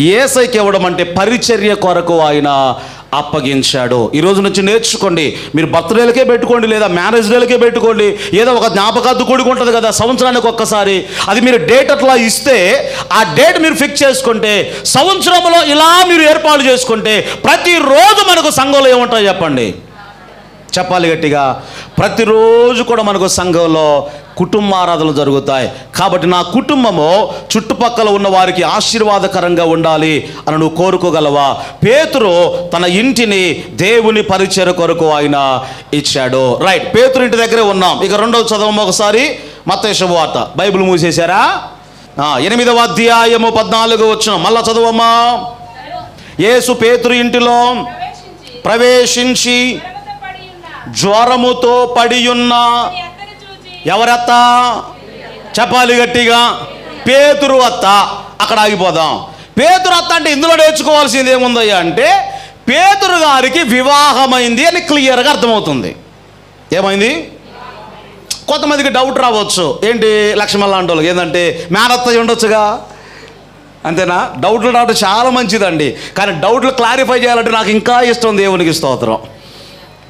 యేసయ్యకి ఇవ్వడం, అంటే పరిచర్య కొరకు ఆయన అప్పగించాడు. ఈ రోజు నుంచి నేర్చుకోండి. మీరు బర్త్డేలకే పెట్టుకోండి, లేదా మ్యారేజ్ డేలకే పెట్టుకోండి, ఏదో ఒక జ్ఞాపకార్థ కూడిక ఉంటుంది కదా సంవత్సరానికి ఒక్కసారి, అది మీరు డేట్ అట్లా ఇస్తే ఆ డేట్ మీరు ఫిక్స్ చేసుకుంటే సంవత్సరంలో ఇలా మీరు ఏర్పాటు చేసుకుంటే ప్రతిరోజు మనకు సంఘంలో ఏముంటాయో చెప్పండి, చెప్పాలి గట్టిగా. ప్రతిరోజు కూడా మనకు సంఘంలో కుటుంబారాధనలు జరుగుతాయి. కాబట్టి నా కుటుంబము చుట్టుపక్కల ఉన్న వారికి ఆశీర్వాదకరంగా ఉండాలి అని నువ్వు కోరుకోగలవా? పేతురు తన ఇంటిని దేవుని పరిచర్య కొరకు ఆయన ఇచ్చాడు. రైట్, పేతురు ఇంటి దగ్గరే ఉన్నాం. ఇక రెండవ చదవము ఒకసారి, మత్తయి శుభవార్త. బైబిల్ మూసేశారా? 8వ అధ్యాయము 14వ వచనం మళ్ళా చదవమ్మా. యేసు పేతురు ఇంటిలో ప్రవేశించి జ్వరముతో పడి ఉన్న ఎవరత్త? చెప్పాలి గట్టిగా, పేతురు అత్త. అక్కడ ఆగిపోదాం. పేతురు అత్త అంటే ఇందులో నేర్చుకోవాల్సింది ఏముందయ్యా అంటే, పేతురు గారికి వివాహమైంది అని క్లియర్గా అర్థమవుతుంది. ఏమైంది? కొంతమందికి డౌట్ రావచ్చు, ఏంటి లక్ష్మణ్ లాంటి వాళ్ళకి ఏంటంటే మేనత్త ఉండొచ్చుగా, అంతేనా? డౌట్లు రావడం చాలా మంచిదండి, కానీ డౌట్లు క్లారిఫై చేయాలంటే నాకు ఇంకా ఇష్టం. దేవునికి స్తోత్రం.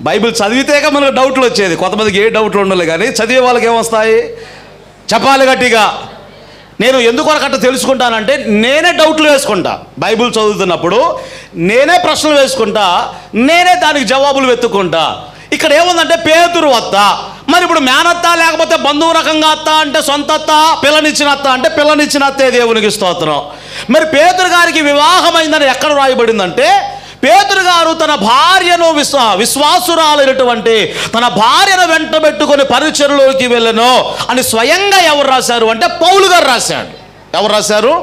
బైబిల్ చదివితేగా మనకు డౌట్లు వచ్చేది. కొంతమందికి ఏ డౌట్లు ఉండలే, కానీ చదివే వాళ్ళకి ఏమొస్తాయి? చెప్పాలి గట్టిగా. నేను ఎందుకొరకట్ట తెలుసుకుంటానంటే, నేనే డౌట్లు వేసుకుంటా. బైబిల్ చదువుతున్నప్పుడు నేనే ప్రశ్నలు వేసుకుంటా, నేనే దానికి జవాబులు వెతుక్కుంటా. ఇక్కడ ఏముందంటే పేతురు అత్త. మరి ఇప్పుడు మేనత్త లేకపోతే బంధువు రకంగా అత్త అంటే సొంత అత్త, పిల్లనిచ్చిన అత్త అంటే పిల్లనిచ్చిన అత్తే. దేవునికి స్తోత్రం. మరి పేతురు గారికి వివాహమైందని ఎక్కడ రాయబడిందంటే, పేతురు గారు తన భార్యను విశ్వాసురాలైనటువంటి తన భార్యను వెంట పెట్టుకొని పరిచర్యలోకి వెళ్ళను అని స్వయంగా ఎవరు రాశారు అంటే పౌలు గారు రాశాడు. ఎవరు రాశారు?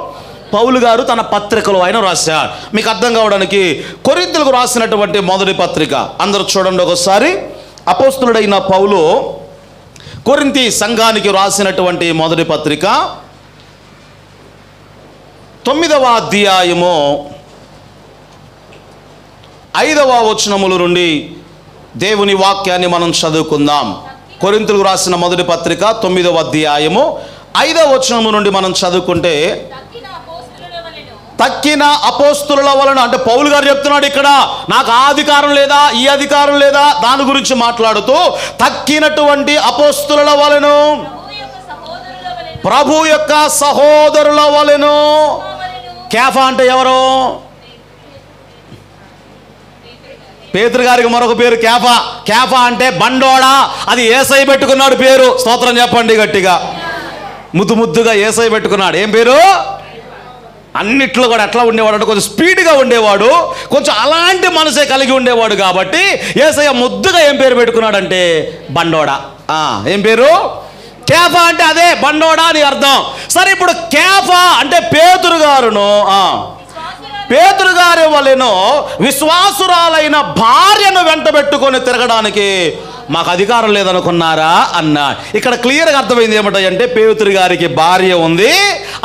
పౌలు గారు తన పత్రికలో ఆయన రాశారు. మీకు అర్థం కావడానికి కొరింథీయులకు రాసినటువంటి మొదటి పత్రిక అందరూ చూడండి ఒకసారి. అపోస్తలుడైన పౌలు కొరింథీ సంఘానికి రాసినటువంటి మొదటి పత్రిక 9వ అధ్యాయము 5వ వచనముల నుండి దేవుని వాక్యాన్ని మనం చదువుకుందాం. కొరింథీయులకు రాసిన మొదటి పత్రిక 9వ అధ్యాయము 5వ వచనము నుండి మనం చదువుకుంటే, తక్కిన అపోస్తుల వలన అంటే పౌలు గారు చెప్తున్నాడు ఇక్కడ, నాకు ఆ అధికారం లేదా, ఈ అధికారం లేదా, దాని గురించి మాట్లాడుతూ తక్కినటువంటి అపోస్తుల వలన, ప్రభు యొక్క సహోదరుల వలన. కేఫా అంటే ఎవరు? పేతురు గారికి మరొక పేరు కేఫా. కేఫా అంటే బండోడా. అది యేసయ్య పెట్టుకున్నాడు పేరు. స్తోత్రం చెప్పండి గట్టిగా. ముద్దుగా యేసయ్య పెట్టుకున్నాడు. ఏం పేరు? అన్నిట్లో కూడా ఎట్లా ఉండేవాడు అంటే కొంచెం స్పీడ్గా ఉండేవాడు, కొంచెం అలాంటి మనసే కలిగి ఉండేవాడు. కాబట్టి యేసయ్య ముద్దుగా ఏం పేరు పెట్టుకున్నాడంటే బండోడా. ఏం పేరు? కేఫా అంటే అదే బండోడా అని అర్థం. సరే, ఇప్పుడు కేఫా అంటే పేతురు గారును పేతురు గారి వలెను విశ్వాసురాలైన భార్యను వెంట పెట్టుకొని తిరగడానికి మాకు అధికారం లేదనుకున్నారా అన్న. ఇక్కడ క్లియర్గా అర్థమైంది ఏమిటంటే, పేతురు గారికి భార్య ఉంది,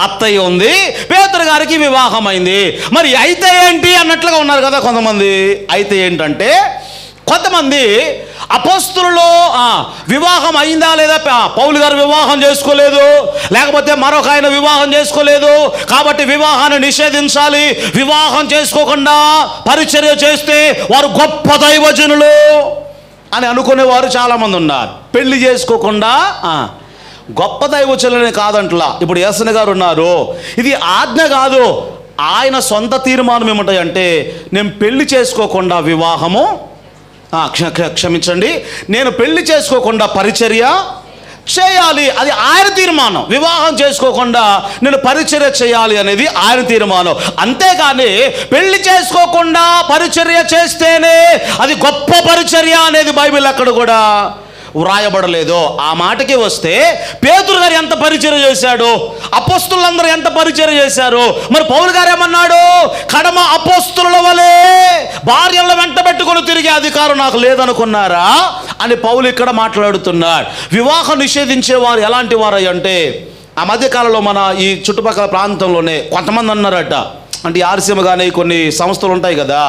అత్తయ్య ఉంది, పేతురు గారికి వివాహం అయింది. మరి అయితే ఏంటి అన్నట్లుగా ఉన్నారు కదా కొంతమంది. అయితే ఏంటంటే, కొంతమంది అపోస్తులలో వివాహం అయిందా లేదా, పౌలు గారు వివాహం చేసుకోలేదు, లేకపోతే మరొక ఆయన వివాహం చేసుకోలేదు, కాబట్టి వివాహాన్ని నిషేధించాలి, వివాహం చేసుకోకుండా పరిచర్య చేస్తే వారు గొప్ప దైవజనులు అని అనుకునేవారు చాలామంది ఉన్నారు. పెళ్లి చేసుకోకుండా గొప్ప దైవజనులనే కాదంట్లా. ఇప్పుడు యేసయ్య గారు ఉన్నారు, ఇది ఆజ్ఞ కాదు, ఆయన సొంత తీర్మానం ఏమిటంటే, నేను పెళ్లి చేసుకోకుండా వివాహము క్షమించండి, నేను పెళ్లి చేసుకోకుండా పరిచర్య చేయాలి, అది ఆయన తీర్మానం. వివాహం చేసుకోకుండా నేను పరిచర్య చేయాలి అనేది ఆయన తీర్మానం. అంతేగాని పెళ్లి చేసుకోకుండా పరిచర్య చేస్తేనే అది గొప్ప పరిచర్య అనేది బైబిల్ ఎక్కడ కూడా వ్రాయబడలేదు. ఆ మాటకి వస్తే పేతురు గారు ఎంత పరిచర్య చేశాడు, అపోస్తులందరూ ఎంత పరిచర్య చేశారు. మరి పౌలు గారు ఏమన్నాడు? కడమ అపోస్తుల వలె భార్యలను వెంట పెట్టుకొని తిరిగే అధికారం నాకు లేదనుకున్నారా అని పౌలు ఇక్కడ మాట్లాడుతున్నాడు. వివాహం నిషేధించేవారు ఎలాంటి వారు అంటే, ఆ మధ్యకాలంలో మన ఈ చుట్టుపక్కల ప్రాంతంలోనే కొంతమంది అన్నారట, అంటే ఆర్సీఎం కానీ కొన్ని సంస్థలు ఉంటాయి కదా,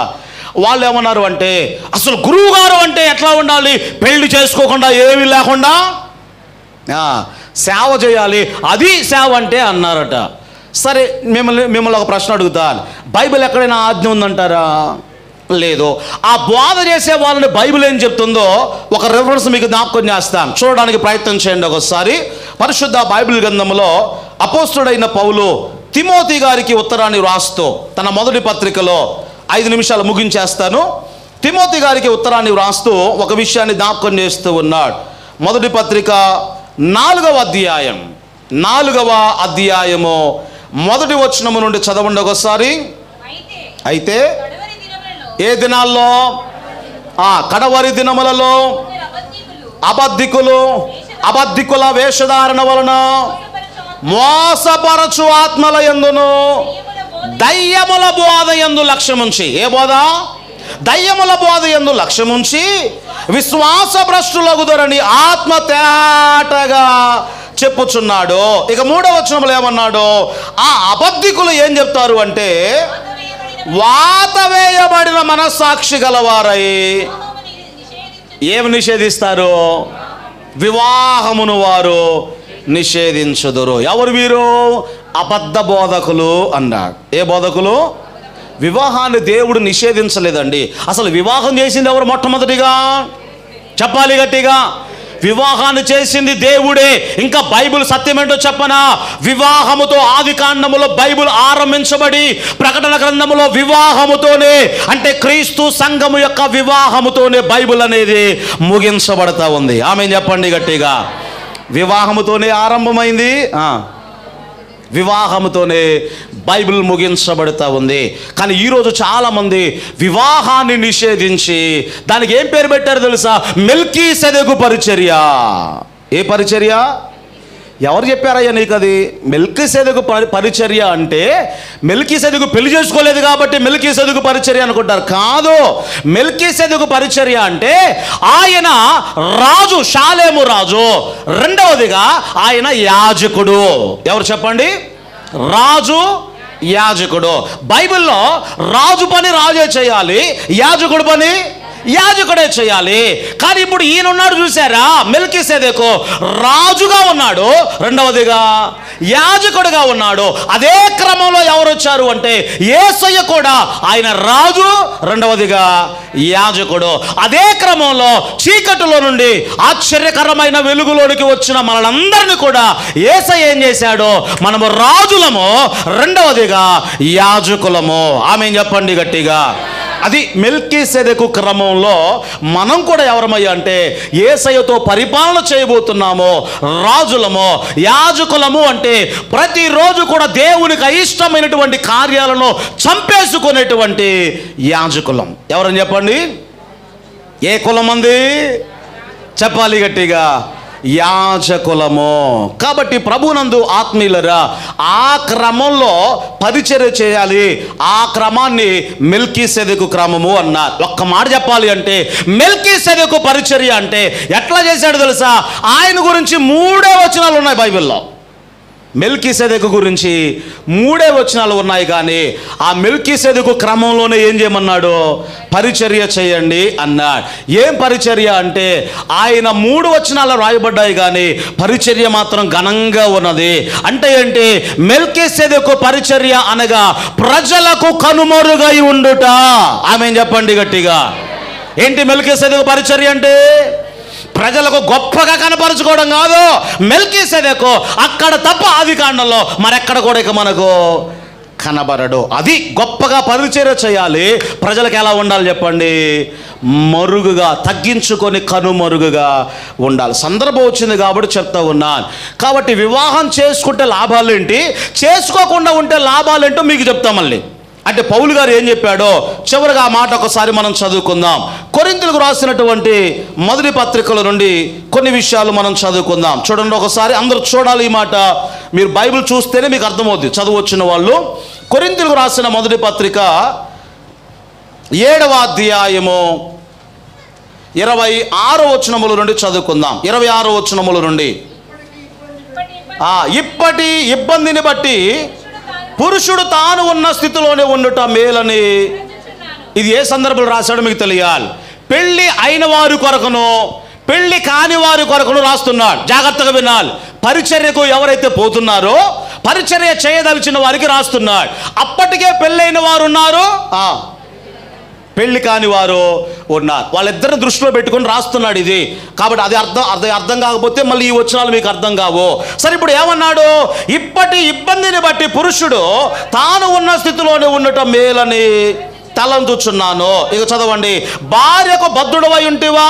వాళ్ళు ఏమన్నారు అంటే, అసలు గురువు గారు అంటే ఎట్లా ఉండాలి, పెళ్లి చేసుకోకుండా ఏమీ లేకుండా సేవ చేయాలి, అది సేవ అంటే అన్నారట. సరే, మిమ్మల్ని ఒక ప్రశ్న అడుగుతాను, బైబిల్ ఎక్కడైనా ఆజ్ఞ ఉందంటారా? లేదు. ఆ బోధ చేసే వాళ్ళని బైబిల్ ఏం చెప్తుందో ఒక రెఫరెన్స్ మీకు జ్ఞాపకం చేస్తాను, చూడడానికి ప్రయత్నం చేయండి ఒకసారి. పరిశుద్ధ బైబిల్ గ్రంథంలో అపోస్తుడైన పౌలు తిమోతి గారికి ఉత్తరాన్ని వ్రాస్తూ తన మొదటి పత్రికలో 5 నిమిషాలు ముగించేస్తాను. తిమోతి గారికి ఉత్తరాన్ని వ్రాస్తూ ఒక విషయాన్ని జ్ఞాపకం చేస్తూ ఉన్నాడు. మొదటి పత్రిక 4వ అధ్యాయము మొదటి వచనము నుండి చదవండి ఒకసారి. అయితే ఏ దినాల్లో? కడవరి దినములలో అబద్ధికుల వేషధారణ వలన మోసపరచు ఆత్మల యందును దయ్యముల బోధ యందు లక్ష్యముంచి. ఏ బోధ? దయ్యముల బోధ యందు లక్ష్యముంచి విశ్వాస భ్రష్టులగుదరని ఆత్మ తేటగా చెప్పుచున్నాడు. ఇక 3వ వచనంలో ఏమన్నాడు? ఆ అబద్ధికులు ఏం చెప్తారు అంటే, వాత వేయబడిన మనస్సాక్షి గలవారై ఏమి నిషేధిస్తారు? వివాహమును వారు నిషేధించుదురు. ఎవరు వీరు? అబద్ధ బోధకులు అన్నాడు. ఏ బోధకులు? వివాహాన్ని దేవుడు నిషేధించలేదండి. అసలు వివాహం చేసింది ఎవరు? మొట్టమొదటిగా చెప్పాలి గట్టిగా. వివాహాన్ని చేసింది దేవుడే. ఇంకా బైబిల్ సత్యమేంటో చెప్పనా? వివాహముతో ఆది కాండములో బైబిల్ ఆరంభించబడి ప్రకటన గ్రంథములో వివాహముతోనే, అంటే క్రీస్తు సంఘము యొక్క వివాహముతోనే బైబిల్ అనేది ముగించబడతా ఉంది. ఆమేన్ చెప్పండి గట్టిగా. వివాహముతోనే ఆరంభమైంది, వివాహముతోనే బైబిల్ ముగించబడుతూ ఉంది. కానీ ఈరోజు చాలామంది వివాహాన్ని నిషేధించి దానికి ఏం పేరు పెట్టారు తెలుసా? మెల్కీసెదెకు పరిచర్య. ఏ పరిచర్య? ఎవరు చెప్పారయ్యా నీకు అది? మెల్కీసెదెకు పరిచర్య అంటే మెల్కీసెదెకు పెళ్లి చేసుకోలేదు కాబట్టి మెల్కీసెదెకు పరిచర్య అనుకుంటారు. కాదు. మెల్కీసెదెకు పరిచర్య అంటే ఆయన రాజు, షాలేము రాజు. రెండవదిగా ఆయన యాజకుడు. ఎవరు చెప్పండి? రాజు, యాజకుడు. బైబిల్లో రాజు పని రాజే చేయాలి, యాజకుడు పని యాజకుడే చేయాలి. కానీ ఇప్పుడు ఈయన ఉన్నాడు చూసారా, మెల్కీసెదెకు రాజుగా ఉన్నాడు, రెండవదిగా యాజకుడుగా ఉన్నాడు. అదే క్రమంలో ఎవరు వచ్చారు అంటే యేసయ్య కూడా ఆయన రాజు, రెండవదిగా యాజకుడు. అదే క్రమంలో చీకటిలో నుండి ఆశ్చర్యకరమైన వెలుగులోనికి వచ్చిన మనలందరినీ కూడా యేసయ్య ఏం చేశాడు? మనము రాజులము, రెండవదిగా యాజకులము. ఆమేన్ చెప్పండి గట్టిగా. అది మెల్కీసెదెకు క్రమంలో మనం కూడా ఎవరమయ్యా అంటే యేసయ్యతో పరిపాలన చేయబోతున్నాము, రాజులము, యాజకులము. అంటే ప్రతిరోజు కూడా దేవునికి అయిష్టమైనటువంటి కార్యాలను చంపేసుకునేటువంటి యాజకులం. ఎవరని చెప్పండి? ఏ కులం మంది? చెప్పాలి గట్టిగా. యాజకులము. కాబట్టి ప్రభునందు ఆత్మీయులరా, ఆ క్రమంలో పరిచర్య చేయాలి. ఆ క్రమాన్ని మెల్కీసెదెకు క్రమము అన్నారు. ఒక్క మాట చెప్పాలి అంటే మెల్కీసెదెకు పరిచర్య అంటే ఎట్లా చేశాడు తెలుసా? ఆయన గురించి 3 వచనాలు ఉన్నాయి బైబిల్లో. మెల్కీసెదెకు గురించి 3 వచనాలు ఉన్నాయి. కానీ ఆ మెల్కీసెదెకు క్రమంలోనే ఏం చేయమన్నాడు? పరిచర్య చేయండి అన్నాడు. ఏం పరిచర్య అంటే ఆయన 3 వచనాలు రాయబడ్డాయి కానీ పరిచర్య మాత్రం ఘనంగా ఉన్నది. అంటే ఏంటి? మెల్కీసెదెకు పరిచర్య అనగా ప్రజలకు కనుమరుగై ఉండుట. ఆమేన్ చెప్పండి గట్టిగా. ఏంటి మెల్కీసెదెకు పరిచర్య అంటే? ప్రజలకు గొప్పగా కనపరచుకోవడం కాదు. మెల్కీసెదెకు అక్కడ తప్ప ఆది కాండంలో మరెక్కడ కూడా ఇక మనకు కనబడడు. అది గొప్పగా పరిచర్య చేయాలి. ప్రజలకు ఎలా ఉండాలి చెప్పండి? మరుగుగా, తగ్గించుకొని కనుమరుగుగా ఉండాలి. సందర్భం వచ్చింది కాబట్టి చెప్తా ఉన్నాను. కాబట్టి వివాహం చేసుకుంటే లాభాలేంటి, చేసుకోకుండా ఉంటే లాభాలేంటో మీకు చెప్తాం మళ్ళీ. అంటే పౌలు గారు ఏం చెప్పాడో చివరిగా ఆ మాట ఒకసారి మనం చదువుకుందాం. కొరింథీయులకు రాసినటువంటి మొదటి పత్రికల నుండి కొన్ని విషయాలు మనం చదువుకుందాం. చూడండి ఒకసారి, అందరూ చూడాలి ఈ మాట. మీరు బైబిల్ చూస్తేనే మీకు అర్థమవుద్ది, చదువు వచ్చిన వాళ్ళు. కొరింథీయులకు రాసిన మొదటి పత్రిక 7వ అధ్యాయము 26వ వచనముల నుండి చదువుకుందాం. 26వ వచనముల నుండి. ఇప్పటి ఇబ్బందిని బట్టి పురుషుడు తాను ఉన్న స్థితిలోనే ఉండుట మేలని. ఇది ఏ సందర్భంలో రాశాడో మీకు తెలియాలి. పెళ్లి అయిన వారి కొరకును పెళ్లి కాని వారి కొరకును రాస్తున్నాడు. జాగ్రత్తగా వినాలి. పరిచర్యకు ఎవరైతే పోతున్నారో పరిచర్య చేయదలిచిన వారికి రాస్తున్నాడు. అప్పటికే పెళ్ళైన వారు ఉన్నారు, పెళ్లి కాని వారు ఉన్నారు. వాళ్ళిద్దరిని దృష్టిలో పెట్టుకొని రాస్తున్నాడు ఇది. కాబట్టి అది అర్థం కాకపోతే మళ్ళీ ఈ వచనాలు మీకు అర్థం కావు. సరే, ఇప్పుడు ఏమన్నాడు? ఇప్పటి ఇబ్బందిని బట్టి పురుషుడు తాను ఉన్న స్థితిలోనే ఉండటం మేలని తలంచుచున్నాను. ఇక చదవండి. భార్యకు బద్ధుడవై ఉంటివా,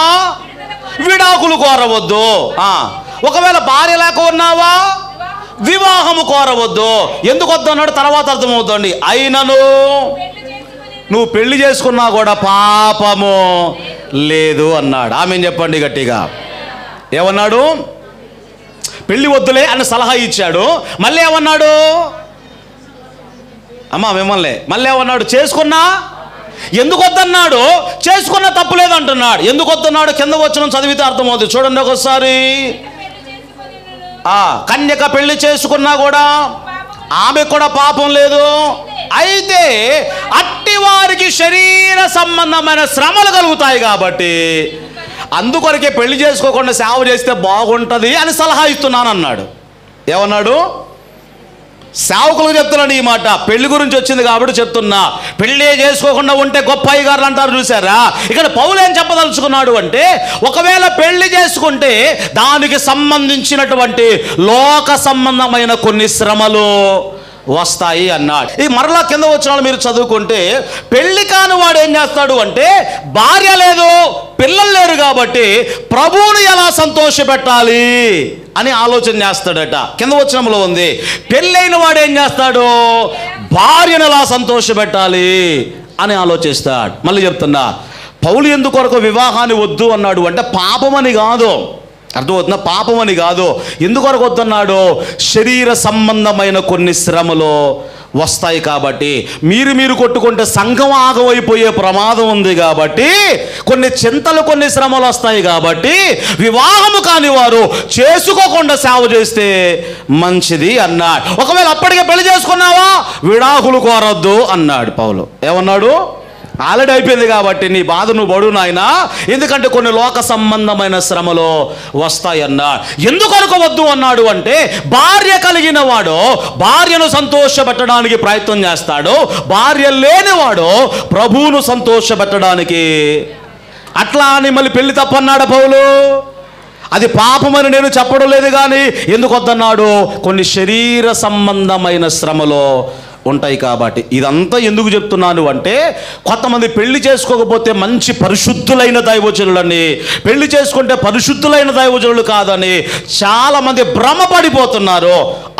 విడాకులు కోరవద్దు. ఒకవేళ భార్య లేక ఉన్నావా వివాహము కోరవద్దు. ఎందుకు వద్దు అన్నాడు తర్వాత అర్థమవుతుంది. అయినను నువ్వు పెళ్లి చేసుకున్నా కూడా పాపము లేదు అన్నాడు. ఆమెను చెప్పండి గట్టిగా. ఏమన్నాడు? పెళ్లి వద్దులే అని సలహా ఇచ్చాడు. మళ్ళీ ఏమన్నాడు? అమ్మా మిమ్మల్ని మళ్ళీ ఏమన్నాడు? చేసుకున్నా. ఎందుకు వద్దన్నాడు? చేసుకున్నా తప్పులేదు అంటున్నాడు. ఎందుకు వద్దన్నాడు? కింద వచనం చదివితే అర్థమవుతుంది. చూడండి ఒకసారి. కన్యక పెళ్లి చేసుకున్నా కూడా ఆమె కూడా పాపం లేదు. అయితే అట్టి వారికి శరీర సంబంధమైన శ్రమలు కలుగుతాయి కాబట్టి అందుకొరకే పెళ్లి చేసుకోకుండా సేవ చేస్తే బాగుంటుంది అని సలహా ఇస్తున్నాను అన్నాడు. ఏమన్నాడు? సేవకులకు చెప్తున్నాను ఈ మాట. పెళ్లి గురించి వచ్చింది కాబట్టి చెప్తున్నా. పెళ్ళే చేసుకోకుండా ఉంటే గొప్ప అయ్యగారులు అంటారు చూసారా. ఇక్కడ పౌలు ఏం చెప్పదలుచుకున్నాడు అంటే, ఒకవేళ పెళ్లి చేసుకుంటే దానికి సంబంధించినటువంటి లోక సంబంధమైన కొన్ని శ్రమలు వస్తాయి అన్నాడు. ఈ మరలా కింద వచ్చిన మీరు చదువుకుంటే, పెళ్లి కాని వాడు ఏం చేస్తాడు అంటే, భార్య లేదు పిల్లలు లేరు కాబట్టి ప్రభువుని ఎలా సంతోషపెట్టాలి అని ఆలోచన చేస్తాడట. కింద వచనంలో ఉంది. పెళ్ళైన వాడు ఏం చేస్తాడు? భార్యను ఎలా సంతోషపెట్టాలి అని ఆలోచిస్తాడు. మళ్ళీ చెప్తున్నా, పౌలు ఎందుకొరకు వివాహాన్ని వద్దు అన్నాడు అంటే పాపమని కాదు. అర్థమవుతుందా? పాపమని కాదు. ఎందుకొరకు వద్దన్నాడు? శరీర సంబంధమైన కొన్ని శ్రమలు వస్తాయి కాబట్టి, మీరు కొట్టుకుంటే సంఘం ఆగమైపోయే ప్రమాదం ఉంది కాబట్టి, కొన్ని చింతలు కొన్ని శ్రమలు వస్తాయి కాబట్టి వివాహము కాని వారు చేసుకోకుండా సేవ చేస్తే మంచిది అన్నాడు. ఒకవేళ అప్పటికే పెళ్లి చేసుకున్నావా విడాకులు కోరొద్దు అన్నాడు పౌలు. ఏమన్నాడు? ఆల్రెడీ అయిపోయింది కాబట్టి నీ బాధ నువ్వు పడు నాయనా, ఎందుకంటే కొన్ని లోక సంబంధమైన శ్రమలు వస్తాయన్నా. ఎందుకు అనుకోవద్దు అన్నాడు అంటే, భార్య కలిగిన వాడు భార్యను సంతోషపెట్టడానికి ప్రయత్నం చేస్తాడు, భార్య లేనివాడు ప్రభువును సంతోషపెట్టడానికి. అట్లా అని మళ్ళీ పెళ్లి తప్పన్నాడు పౌలు. అది పాపమని నేను చెప్పడం లేదు, కానీ ఎందుకు వద్దన్నాడు? కొన్ని శరీర సంబంధమైన శ్రమలు ఉంటాయి కాబట్టి. ఇదంతా ఎందుకు చెప్తున్నాను అంటే, కొంతమంది పెళ్లి చేసుకోకపోతే మంచి పరిశుద్ధులైన దైవజనులని, పెళ్లి చేసుకుంటే పరిశుద్ధులైన దైవజనులు కాదని చాలామంది భ్రమపడిపోతున్నారు.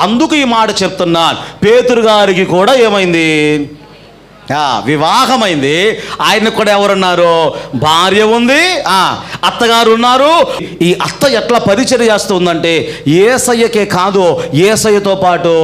అందుకు ఈ మాట చెప్తున్నాను. పేతురు గారికి కూడా ఏమైంది? వివాహమైంది. ఆయనకు కూడా ఎవరున్నారు? భార్య ఉంది, అత్తగారు ఉన్నారు. ఈ అత్త ఎట్లా పరిచర్య చేస్తుందంటే, యేసయ్యకే కాదు, యేసయ్యతో పాటు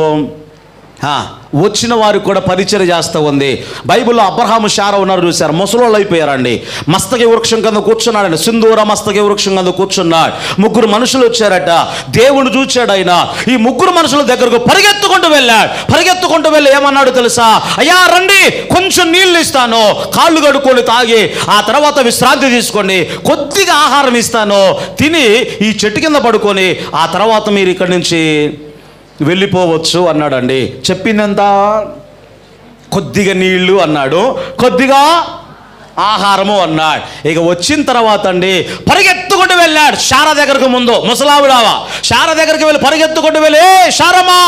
వచ్చిన వారికి కూడా పరిచర్య చేస్తూ ఉంది. బైబిల్లో అబ్రహాము శారా ఉన్నారు చూశారు, ముసలోళ్ళు అయిపోయారండి. మస్తకి వృక్షం కింద కూర్చున్నాడండి, సింధూర మస్తకి వృక్షం కింద కూర్చున్నాడు. ముగ్గురు మనుషులు వచ్చారట. దేవుడు చూచాడు. ఆయన ఈ ముగ్గురు మనుషుల దగ్గరకు పరిగెత్తుకుంటూ వెళ్ళాడు. పరిగెత్తుకుంటూ వెళ్ళి ఏమన్నాడు తెలుసా? అయ్యా రండి, కొంచెం నీళ్ళు ఇస్తాను, కాళ్ళు కడుక్కొని తాగి ఆ తర్వాత విశ్రాంతి తీసుకోండి, కొద్దిగా ఆహారం ఇస్తాను, తిని ఈ చెట్టు కింద పడుకొని ఆ తర్వాత మీరు ఇక్కడి నుంచి వెళ్ళిపోవచ్చు అన్నాడండి. చెప్పిందంతా కొద్దిగా నీళ్లు అన్నాడు, కొద్దిగా ఆహారము అన్నాడు. ఇక వచ్చిన తర్వాత అండి పరిగెత్తుకుంటూ వెళ్ళాడు శారా దగ్గరకు. ముందు ముసలావిడావా శారా దగ్గరికి వెళ్ళి పరిగెత్తుకుంటూ వెళ్ళి, శారమ్మా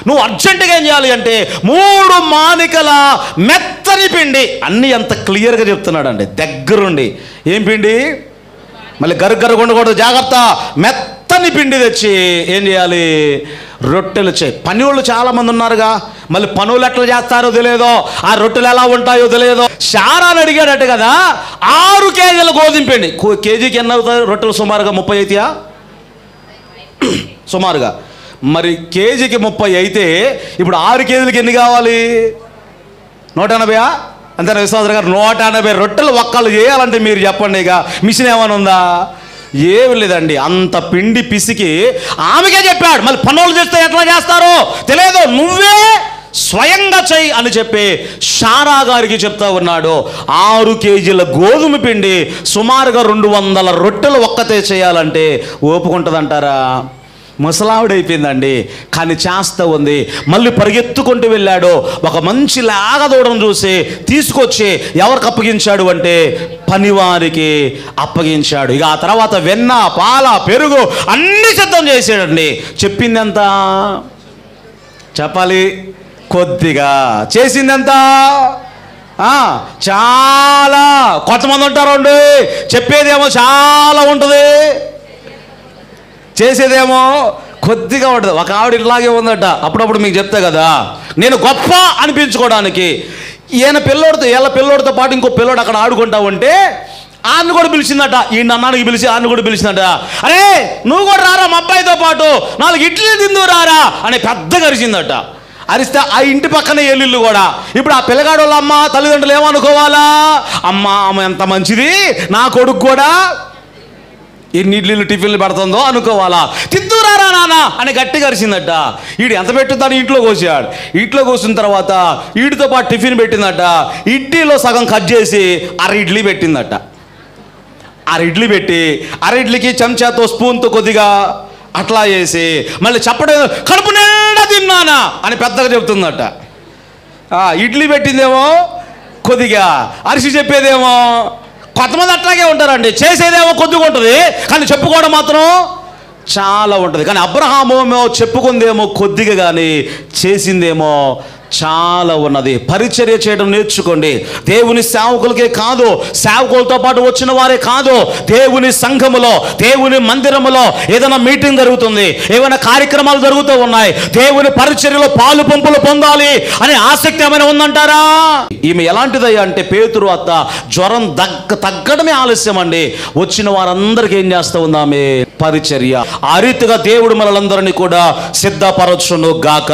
నువ్వు అర్జెంటుగా ఏం చేయాలి అంటే 3 మానికల మెత్తని పిండి, అన్నీ ఎంత క్లియర్గా చెప్తున్నాడండి దగ్గరుండి. ఏం పిండి? మళ్ళీ గర్ర కొండకూడదు, జాగ్రత్త. మెత్తని పిండి తెచ్చి ఏం చేయాలి? రొట్టెలు చేయి. పనివాళ్ళు చాలామంది ఉన్నారుగా, మళ్ళీ పనులు ఎట్లా చేస్తారో తెలియదో, ఆ రొట్టెలు ఎలా ఉంటాయో తెలియదో. శారాని అడిగాడట కదా, 6 కేజీల గోధుమ పిండి. కేజీకి ఎన్ని అవుతాయి రొట్టెలు? సుమారుగా 30 అవుతాయా? సుమారుగా. మరి కేజీకి 30 అయితే ఇప్పుడు 6 కేజీలకి ఎన్ని కావాలి? 180. అంతేనా విశ్వాసరావు గారు? 180 రొట్టెలు ఒక్కళ్ళు చేయాలంటే మీరు చెప్పండి, ఇక మిషన్ ఏమైనా ఉందా? ఏమి లేదండి. అంత పిండి పిసికి ఆమెకే చెప్పాడు. మళ్ళీ పనులు చేస్తే ఎట్లా చేస్తారో తెలియదు, నువ్వే స్వయంగా చెయ్యి అని చెప్పి శారా గారికి చెప్తా ఉన్నాడు. 6 కేజీల గోధుమ పిండి సుమారుగా 200 రొట్టెలు ఒక్కతే చేయాలంటే ఓపుకుంటుందంటారా? ముసలావిడైపోయిందండి, కానీ చేస్తూ ఉంది. మళ్ళీ పరిగెత్తుకుంటూ వెళ్ళాడు. ఒక మంచి లాగదూడను చూసి తీసుకొచ్చి ఎవరికి అప్పగించాడు అంటే పనివారికి అప్పగించాడు. ఇక ఆ తర్వాత వెన్న, పాల, పెరుగు అన్నీ సిద్ధం చేసాడండి. చెప్పిందెంత చెప్పాలి? కొద్దిగా. చేసిందెంత? చాలా. కొంతమంది ఉంటారండి చెప్పేదేమో చాలా ఉంటుంది, చేసేదేమో కొద్దిగా ఉంటుంది. ఒక ఆవిడ ఇట్లాగే ఉందట. అప్పుడప్పుడు మీకు చెప్తా కదా, నేను గొప్ప అనిపించుకోవడానికి వీళ్ళ పిల్లోడితో పాటు ఇంకో పిల్లోడు అక్కడ ఆడుకుంటా ఉంటే ఆన్ని కూడా పిలిచిందట. ఈ అన్నానికి పిలిచి ఆన్ని కూడా పిలిచిందట. అరే నువ్వు కూడా రారా మా అబ్బాయితో పాటు 4 ఇడ్లీ తిందు రారా అని పెద్దగా అరిచిందట. అరిస్తే ఆ ఇంటి పక్కనే ఎల్లుళ్ళు కూడా. ఇప్పుడు ఆ పిల్లగాడు వాళ్ళ అమ్మ తల్లిదండ్రులు ఏమనుకోవాలా, అమ్మ ఎంత మంచిది, నా కొడుకు కూడా ఎన్ని ఇడ్లీలు టిఫిన్లు పెడుతుందో అనుకోవాలా. తిందురారా నాన్న అని గట్టిగా అరిచిందట. వీడు ఎంత పెట్టుతాడు ఇంట్లో కోసాడు. ఇంట్లో కోసిన తర్వాత వీడితో పాటు టిఫిన్ పెట్టిందట. ఇడ్లీలో సగం కట్ చేసి 6 ఇడ్లీ పెట్టిందట. 6 ఇడ్లీ పెట్టి 6 ఇడ్లీకి చెంచాతో స్పూన్తో కొద్దిగా అట్లా వేసి మళ్ళీ చెప్పడం కడుపు నిండా తిన్నానా అని పెద్దగా చెప్తుందట. ఇడ్లీ పెట్టిందేమో కొద్దిగా, అరిసి చెప్పేదేమో. కొంతమంది అట్లాగే ఉంటారండి, చేసేదేమో కొద్దిగా ఉంటుంది కానీ చెప్పుకోవడం మాత్రం చాలా ఉంటుంది. కానీ అబ్రహామేమో చెప్పుకుందేమో కొద్దిగా కానీ చేసిందేమో చాలా ఉన్నది. పరిచర్య చేయడం నేర్చుకోండి. దేవుని సేవకులకే కాదు, సేవకులతో పాటు వచ్చిన వారే కాదు, దేవుని సంఘములో దేవుని మందిరములో ఏదైనా మీటింగ్ జరుగుతుంది, ఏమైనా కార్యక్రమాలు జరుగుతూ ఉన్నాయి, దేవుని పరిచర్యలో పాలు పంపులు పొందాలి అనే ఆసక్తి ఏమైనా ఉందంటారా? ఈమె ఎలాంటిదయ్యా అంటే పేతురు అత్త జ్వరం తగ్గడమే ఆలస్యం అండి. వచ్చిన వారందరికీ ఏం చేస్తూ ఉందామే పరిచర్య. ఆ రీతిగా దేవుడు మనలందరినీ కూడా సిద్ధపరచును గాక.